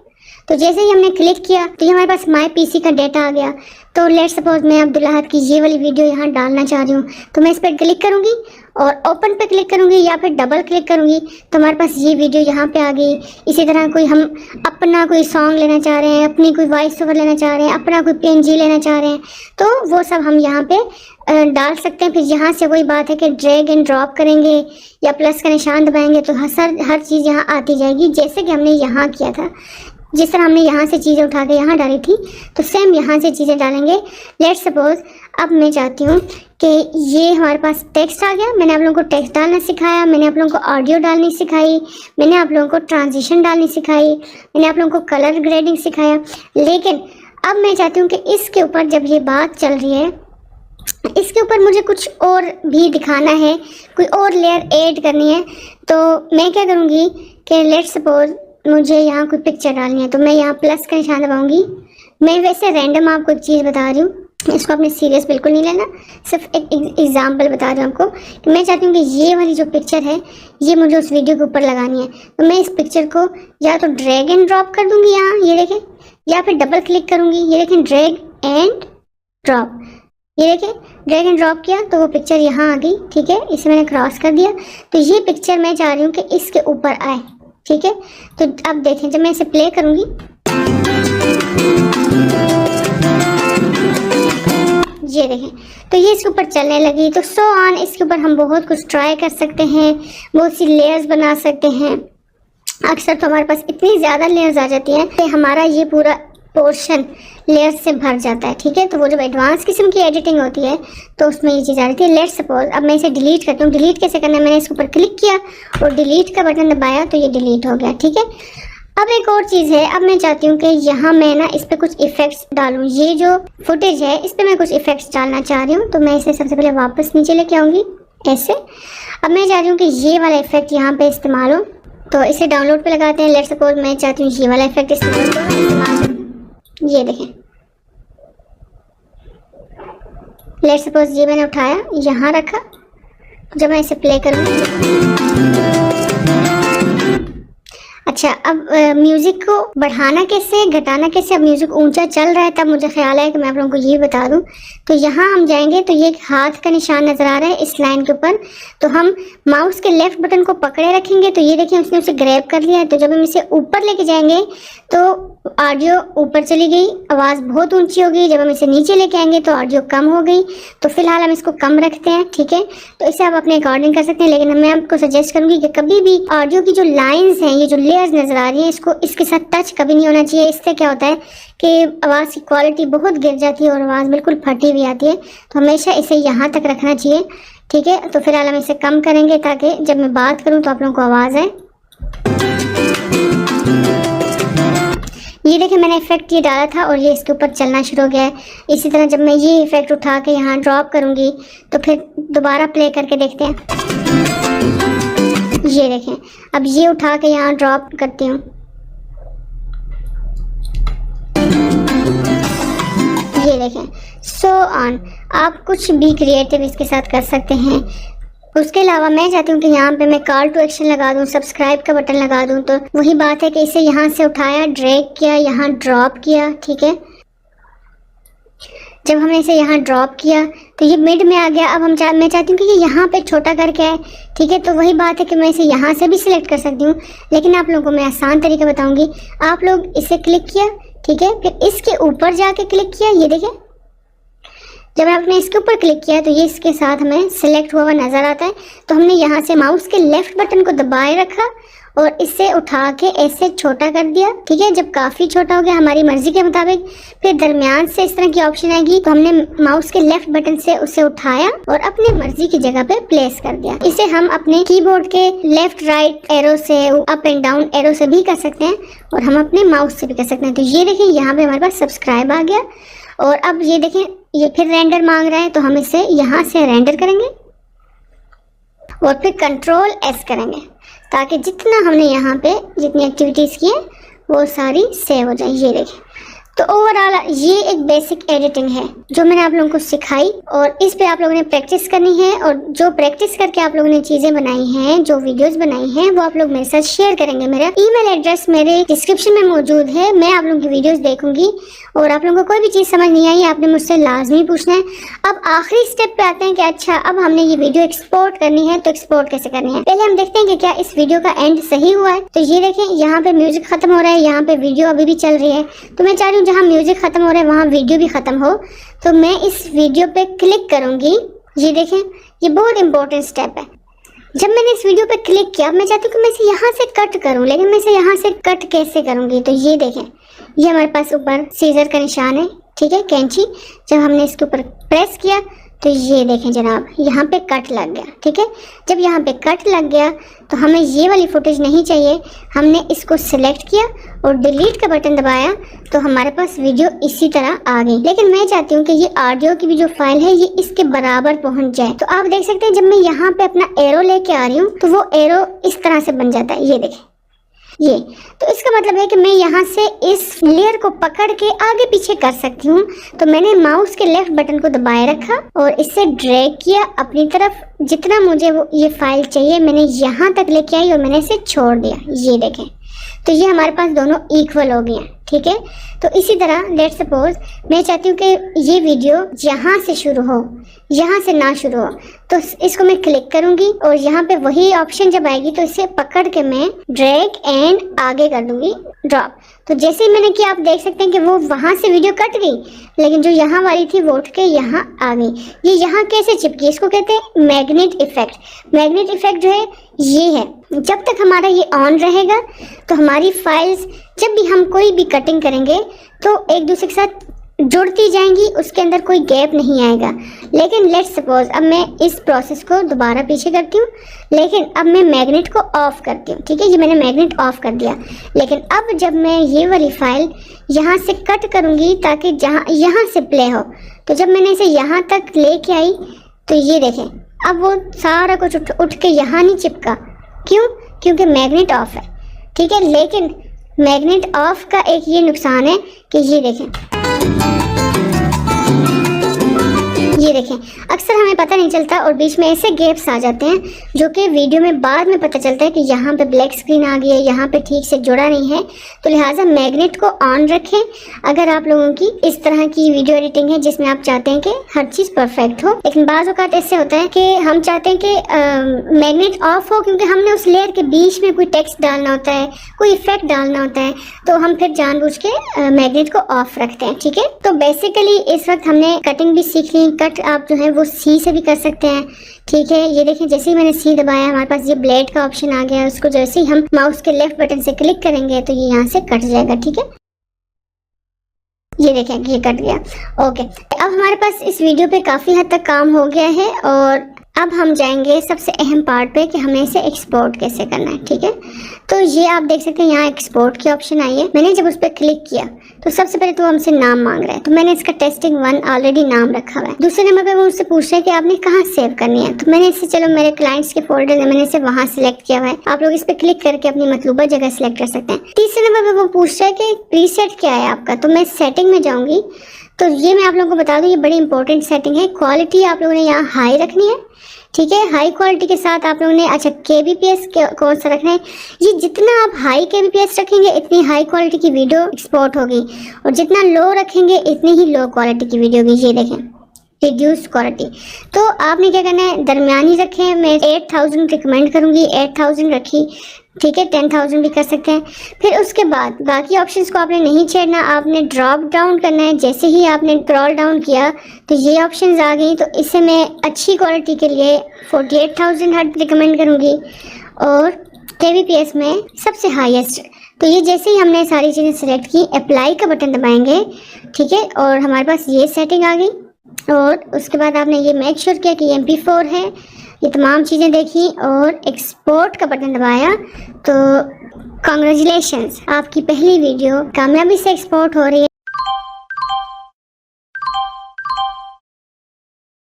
तो जैसे ही हमने क्लिक किया तो ये हमारे पास माई पीसी का डेटा आ गया। तो लेट्स सपोज मैं अब्दुल अहद की ये वाली वीडियो यहाँ डालना चाह रही हूँ, तो मैं इस पर क्लिक करूँगी और ओपन पे क्लिक करूँगी या फिर डबल क्लिक करूँगी, तो हमारे पास ये वीडियो यहाँ पे आ गई। इसी तरह हम अपना कोई सॉन्ग लेना चाह रहे हैं, अपनी कोई वॉइस ओवर लेना चाह रहे हैं, अपना कोई PNG लेना चाह रहे हैं, तो वो सब हम यहाँ पे डाल सकते हैं। फिर यहाँ से वही बात है कि ड्रैग एंड ड्रॉप करेंगे या प्लस का निशान दबाएंगे तो हर चीज़ यहाँ आती जाएगी, जैसे कि हमने यहाँ किया था। जिस तरह हमने यहाँ से चीज़ें उठा के यहाँ डाली थी, तो सेम यहाँ से चीज़ें डालेंगे। लेट्स सपोज अब मैं चाहती हूँ कि ये हमारे पास टेक्स्ट आ गया। मैंने आप लोगों को टेक्स्ट डालना सिखाया, मैंने आप लोगों को ऑडियो डालनी सिखाई, मैंने आप लोगों को ट्रांजिशन डालनी सिखाई, मैंने आप लोगों को कलर ग्रेडिंग सिखाया। लेकिन अब मैं चाहती हूँ कि इसके ऊपर जब ये बात चल रही है, इसके ऊपर मुझे कुछ और भी दिखाना है, कोई और लेयर ऐड करनी है। तो मैं क्या करूँगी कि लेट्स सपोज मुझे यहाँ कोई पिक्चर डालनी है, तो मैं यहाँ प्लस का निशान दबाऊंगी। मैं वैसे रैंडम आपको एक चीज़ बता रही हूँ, इसको आपने सीरियस बिल्कुल नहीं लेना, सिर्फ एक एग्जांपल बता रही हूँ आपको कि मैं चाहती हूँ कि ये वाली जो पिक्चर है ये मुझे उस वीडियो के ऊपर लगानी है। तो मैं इस पिक्चर को या तो ड्रैग एंड ड्रॉप कर दूँगी यहाँ, ये देखें, या फिर डबल क्लिक करूँगी, ये देखें, ड्रैग एंड ड्रॉप, ये देखें, ड्रैग एंड ड्रॉप किया तो वो पिक्चर यहाँ आ गई। ठीक है, इसे मैंने क्रॉस कर दिया। तो ये पिक्चर मैं चाह रही हूँ कि इसके ऊपर आए। ठीक है, तो अब देखें जब मैं इसे प्ले करूंगी, ये देखें, तो ये इसके ऊपर चलने लगी। तो सो ऑन, इसके ऊपर हम बहुत कुछ ट्राई कर सकते हैं, बहुत सी लेयर्स बना सकते हैं। अक्सर तो हमारे पास इतनी ज़्यादा लेयर्स आ जाती हैं कि हमारा ये पूरा पोर्शन लेयर्स से भर जाता है। ठीक है, तो वो जब एडवांस किस्म की एडिटिंग होती है तो उसमें ये चीज़ आ रही थी। लेट्स सपोज अब मैं इसे डिलीट करती हूँ। डिलीट कैसे करना है, मैंने इसके ऊपर क्लिक किया और डिलीट का बटन दबाया तो ये डिलीट हो गया। ठीक है, अब एक और चीज़ है, अब मैं चाहती हूँ कि यहाँ मैं ना इस पर कुछ इफेक्ट्स डालूँ। ये जो फुटेज है इस पर मैं कुछ इफेक्ट्स डालना चाह रही हूँ, तो मैं इसे सबसे पहले वापस नीचे लेके आऊँगी ऐसे। अब मैं चाह रही हूँ कि ये वाला इफेक्ट यहाँ पे इस्तेमाल हो, तो इसे डाउनलोड पे लगाते हैं। लेट्स सपोज मैं चाहती हूँ ये वाला इफेक्ट इस्तेमाल, ये देखें, लेट्स सपोज ये मैंने उठाया यहाँ रखा, जब मैं इसे प्ले करूँगी। अच्छा, अब म्यूज़िक को बढ़ाना कैसे, घटाना कैसे। अब म्यूज़िक ऊंचा चल रहा है, तब मुझे ख्याल है कि मैं आप लोगों को ये बता दूं। तो यहाँ हम जाएंगे तो ये हाथ का निशान नज़र आ रहा है इस लाइन के ऊपर, तो हम माउस के लेफ्ट बटन को पकड़े रखेंगे। तो ये देखिए उसने उसे ग्रैब कर लिया है। तो जब हम इसे ऊपर लेके जाएंगे तो ऑडियो ऊपर चली गई, आवाज़ बहुत ऊंची हो गई। जब हम इसे नीचे लेके आएंगे तो ऑडियो कम हो गई। तो फिलहाल हम इसको कम रखते हैं, ठीक है। तो इसे आप अपने अकॉर्डिंग कर सकते हैं, लेकिन मैं आपको सजेस्ट करूंगी कि कभी भी ऑडियो की जो लाइंस हैं, ये जो लेयर्स नजर आ रही हैं, इसको इसके साथ टच कभी नहीं होना चाहिए। इससे क्या होता है कि आवाज़ की क्वालिटी बहुत गिर जाती है और आवाज़ बिल्कुल फटी हुई आती है। तो हमेशा इसे यहाँ तक रखना चाहिए, ठीक है। तो फिलहाल हम इसे कम करेंगे ताकि जब मैं बात करूँ तो आप लोगों को आवाज़ आए। ये देखिए मैंने इफेक्ट ये डाला था और ये इसके ऊपर चलना शुरू हो गया है। इसी तरह जब मैं ये इफेक्ट उठा के यहाँ ड्रॉप करूँगी तो फिर दोबारा प्ले करके देखते हैं। ये देखें, अब ये उठा के यहाँ ड्रॉप करती हूँ। ये देखें, सो ऑन। आप कुछ भी क्रिएटिव इसके साथ कर सकते हैं। उसके अलावा मैं चाहती हूँ कि यहाँ पे मैं कॉल टू एक्शन लगा दूँ, सब्सक्राइब का बटन लगा दूँ। तो वही बात है कि इसे यहाँ से उठाया, ड्रैग किया, यहाँ ड्रॉप किया, ठीक है। जब हमने इसे यहाँ ड्रॉप किया तो ये मिड में आ गया। अब मैं चाहती हूँ कि ये यहाँ पे छोटा करके आए, ठीक है। तो वही बात है कि मैं इसे यहाँ से भी सिलेक्ट कर सकती हूँ, लेकिन आप लोगों को मैं आसान तरीका बताऊँगी। आप लोग इसे क्लिक किया, ठीक है, फिर इसके ऊपर जाके क्लिक किया। ये देखिए, जब आपने इसके ऊपर क्लिक किया तो ये इसके साथ हमें सिलेक्ट हुआ नज़र आता है। तो हमने यहाँ से माउस के लेफ्ट बटन को दबाए रखा और इसे उठा के ऐसे छोटा कर दिया, ठीक है। जब काफ़ी छोटा हो गया हमारी मर्ज़ी के मुताबिक, फिर दरमियान से इस तरह की ऑप्शन आएगी तो हमने माउस के लेफ्ट बटन से उसे उठाया और अपनी मर्ज़ी की जगह पे प्लेस कर दिया। इसे हम अपने कीबोर्ड के लेफ्ट राइट एरो से, अप एंड डाउन एरो से भी कर सकते हैं और हम अपने माउस से भी कर सकते हैं। तो ये देखें, यहाँ पे हमारे पास सब्सक्राइब आ गया। और अब ये देखें, ये फिर रेंडर मांग रहा है, तो हम इसे यहाँ से रेंडर करेंगे और फिर कंट्रोल एस करेंगे ताकि जितना हमने यहाँ पे जितनी एक्टिविटीज़ की है वो सारी सेव हो जाए। ये देखें, तो ओवरऑल ये एक बेसिक एडिटिंग है जो मैंने आप लोगों को सिखाई और इस पे आप लोगों ने प्रैक्टिस करनी है। और जो प्रैक्टिस करके आप लोगों ने चीज़ें बनाई हैं, जो वीडियोस बनाई हैं, वो आप लोग मेरे साथ शेयर करेंगे। मेरा ईमेल एड्रेस मेरे डिस्क्रिप्शन में मौजूद है। मैं आप लोगों की वीडियोस देखूंगी और आप लोगों को कोई भी चीज़ समझ नहीं आई आपने मुझसे लाजमी पूछना है। अब आखिरी स्टेप पे आते हैं कि अच्छा अब हमने ये वीडियो एक्सपोर्ट करनी है, तो एक्सपोर्ट कैसे करनी है। पहले हम देखते हैं कि क्या इस वीडियो का एंड सही हुआ है। तो ये देखें, यहाँ पे म्यूजिक खत्म हो रहा है, यहाँ पे वीडियो अभी भी चल रही है। तो मैं चाह रही हूँ जहाँ म्यूजिक खत्म हो रहा है वहाँ वीडियो भी खत्म हो। तो मैं इस वीडियो पे क्लिक करूंगी। ये देखें, ये बहुत इंपॉर्टेंट स्टेप है। जब मैंने इस वीडियो पे क्लिक किया, मैं चाहती हूँ कि मैं इसे यहाँ से कट करूँ, लेकिन मैं इसे यहाँ से कट कैसे करूँगी। तो ये देखें, ये हमारे पास ऊपर सीजर का निशान है, ठीक है, कैंची। जब हमने इसके ऊपर प्रेस किया तो ये देखें जनाब, यहाँ पे कट लग गया, ठीक है। जब यहाँ पे कट लग गया तो हमें ये वाली फुटेज नहीं चाहिए। हमने इसको सिलेक्ट किया और डिलीट का बटन दबाया तो हमारे पास वीडियो इसी तरह आ गई। लेकिन मैं चाहती हूँ कि ये ऑडियो की भी जो फाइल है ये इसके बराबर पहुँच जाए। तो आप देख सकते हैं जब मैं यहाँ पे अपना एरो लेके आ रही हूँ तो वो एरो इस तरह से बन जाता है। ये देखें, ये तो इसका मतलब है कि मैं यहाँ से इस लेयर को पकड़ के आगे पीछे कर सकती हूँ। तो मैंने माउस के लेफ्ट बटन को दबाए रखा और इसे ड्रैग किया अपनी तरफ। जितना मुझे वो ये फाइल चाहिए मैंने यहाँ तक लेके आई और मैंने इसे छोड़ दिया। ये देखें, तो ये हमारे पास दोनों इक्वल हो गए हैं, ठीक है। तो इसी तरह लेट्स सपोज मैं चाहती हूँ कि ये वीडियो यहाँ से शुरू हो, यहाँ से ना शुरू हो। तो इसको मैं क्लिक करूँगी और यहाँ पे वही ऑप्शन जब आएगी तो इसे पकड़ के मैं ड्रैग एंड आगे कर दूँगी ड्रॉप। तो जैसे ही मैंने किया आप देख सकते हैं कि वो वहाँ से वीडियो कट गई, लेकिन जो यहाँ वाली थी वो उठ के यहाँ आ गई। ये यहाँ कैसे चिपकी, इसको कहते हैं मैग्नेट इफेक्ट। मैग्नेट इफेक्ट जो है ये है, जब तक हमारा ये ऑन रहेगा तो हमारी फाइल्स जब भी हम कोई भी कटिंग करेंगे तो एक दूसरे के साथ जुड़ती जाएंगी, उसके अंदर कोई गैप नहीं आएगा। लेकिन लेट्स सपोज अब मैं इस प्रोसेस को दोबारा पीछे करती हूँ, लेकिन अब मैं मैग्नेट को ऑफ करती हूँ, ठीक है। ये मैंने मैग्नेट ऑफ कर दिया। लेकिन अब जब मैं ये वाली फाइल यहाँ से कट करूँगी ताकि जहाँ यहाँ से प्ले हो, तो जब मैंने इसे यहाँ तक लेके आई तो ये देखें अब वो सारा कुछ उठ के यहाँ नहीं चिपका। क्यों? क्योंकि मैग्नेट ऑफ है, ठीक है। लेकिन मैग्नेट ऑफ का एक ये नुकसान है कि ये देखें, ये देखें, अक्सर हमें पता नहीं चलता और बीच में ऐसे गैप्स आ जाते हैं जो कि वीडियो में बाद में पता चलता है कि यहाँ पे ब्लैक स्क्रीन आ गई है, यहाँ पे ठीक से जुड़ा नहीं है। तो लिहाजा मैग्नेट को ऑन रखें अगर आप लोगों की इस तरह की वीडियो एडिटिंग है जिसमें आप चाहते हैं कि हर चीज़ परफेक्ट हो। लेकिन बाज़ औक़ात ऐसे होता है कि हम चाहते हैं कि मैग्नेट ऑफ हो, क्योंकि हमने उस लेयर के बीच में कोई टेक्स्ट डालना होता है, कोई इफेक्ट डालना होता है, तो हम फिर जानबूझ के मैग्नेट को ऑफ रखते हैं। ठीक है, तो बेसिकली इस वक्त हमने कटिंग भी सीख ली। कट आप जो है वो सी से भी कर सकते हैं। ठीक है, ये देखें, जैसे ही मैंने सी दबाया हमारे पास ये ब्लेड का ऑप्शन आ गया। उसको जैसे ही हम माउस के लेफ्ट बटन से क्लिक करेंगे तो ये यहाँ से कट जाएगा। ठीक है, ये देखें ये कट गया। ओके, अब हमारे पास इस वीडियो पे काफ़ी हद तक काम हो गया है और अब हम जाएंगे सबसे अहम पार्ट पे कि हमें इसे एक्सपोर्ट कैसे करना है। ठीक है, तो ये आप देख सकते हैं यहाँ एक्सपोर्ट की ऑप्शन आई है। मैंने जब उस पर क्लिक किया तो सबसे पहले तो हमसे नाम मांग रहा है, तो मैंने इसका टेस्टिंग 1 ऑलरेडी नाम रखा हुआ है। दूसरे नंबर पे वो मुझसे पूछ रहा है कि आपने कहाँ सेव करनी है, तो मैंने इसे, चलो मेरे क्लाइंट्स के फोल्डर में मैंने इसे वहाँ सिलेक्ट किया हुआ है। आप लोग इस पर क्लिक करके अपनी मतलूबा जगह सेलेक्ट कर सकते हैं। तीसरे नंबर पे वो पूछ रहा है कि प्रीसेट क्या है आपका, तो मैं सेटिंग में जाऊँगी। तो ये मैं आप लोगों को बता दूँ, ये बड़ी इंपॉर्टेंट सेटिंग है। क्वालिटी आप लोगों ने यहाँ हाई रखनी है। ठीक है, हाई क्वालिटी के साथ आप लोगों ने, अच्छा KBPS कौन सा रखना है, ये जितना आप हाई KBPS रखेंगे इतनी हाई क्वालिटी की वीडियो एक्सपोर्ट होगी और जितना लो रखेंगे इतनी ही लो क्वालिटी की वीडियो होगी। ये देखें रिड्यूस क्वालिटी। तो आपने क्या करना है, दरमियानी रखें। मैं 8000 रिकमेंड करूँगी, 8000 रखी। ठीक है, 10,000 भी कर सकते हैं। फिर उसके बाद बाकी ऑप्शंस को आपने नहीं छेड़ना, आपने ड्रॉप डाउन करना है। जैसे ही आपने स्क्रॉल डाउन किया तो ये ऑप्शंस आ गई। तो इसे मैं अच्छी क्वालिटी के लिए 48,000 हर्ट्ज रिकमेंड करूँगी और KBPS में सबसे हाईएस्ट। तो ये जैसे ही हमने सारी चीज़ें सेलेक्ट की, अप्लाई का बटन दबाएंगे। ठीक है, और हमारे पास ये सेटिंग आ गई। और उसके बाद आपने ये मेक श्योर किया कि MP4 है, ये तमाम चीज़ें देखी और एक्सपोर्ट का बटन दबाया। तो कांग्रेचुलेशंस, आपकी पहली वीडियो कामयाबी से एक्सपोर्ट हो रही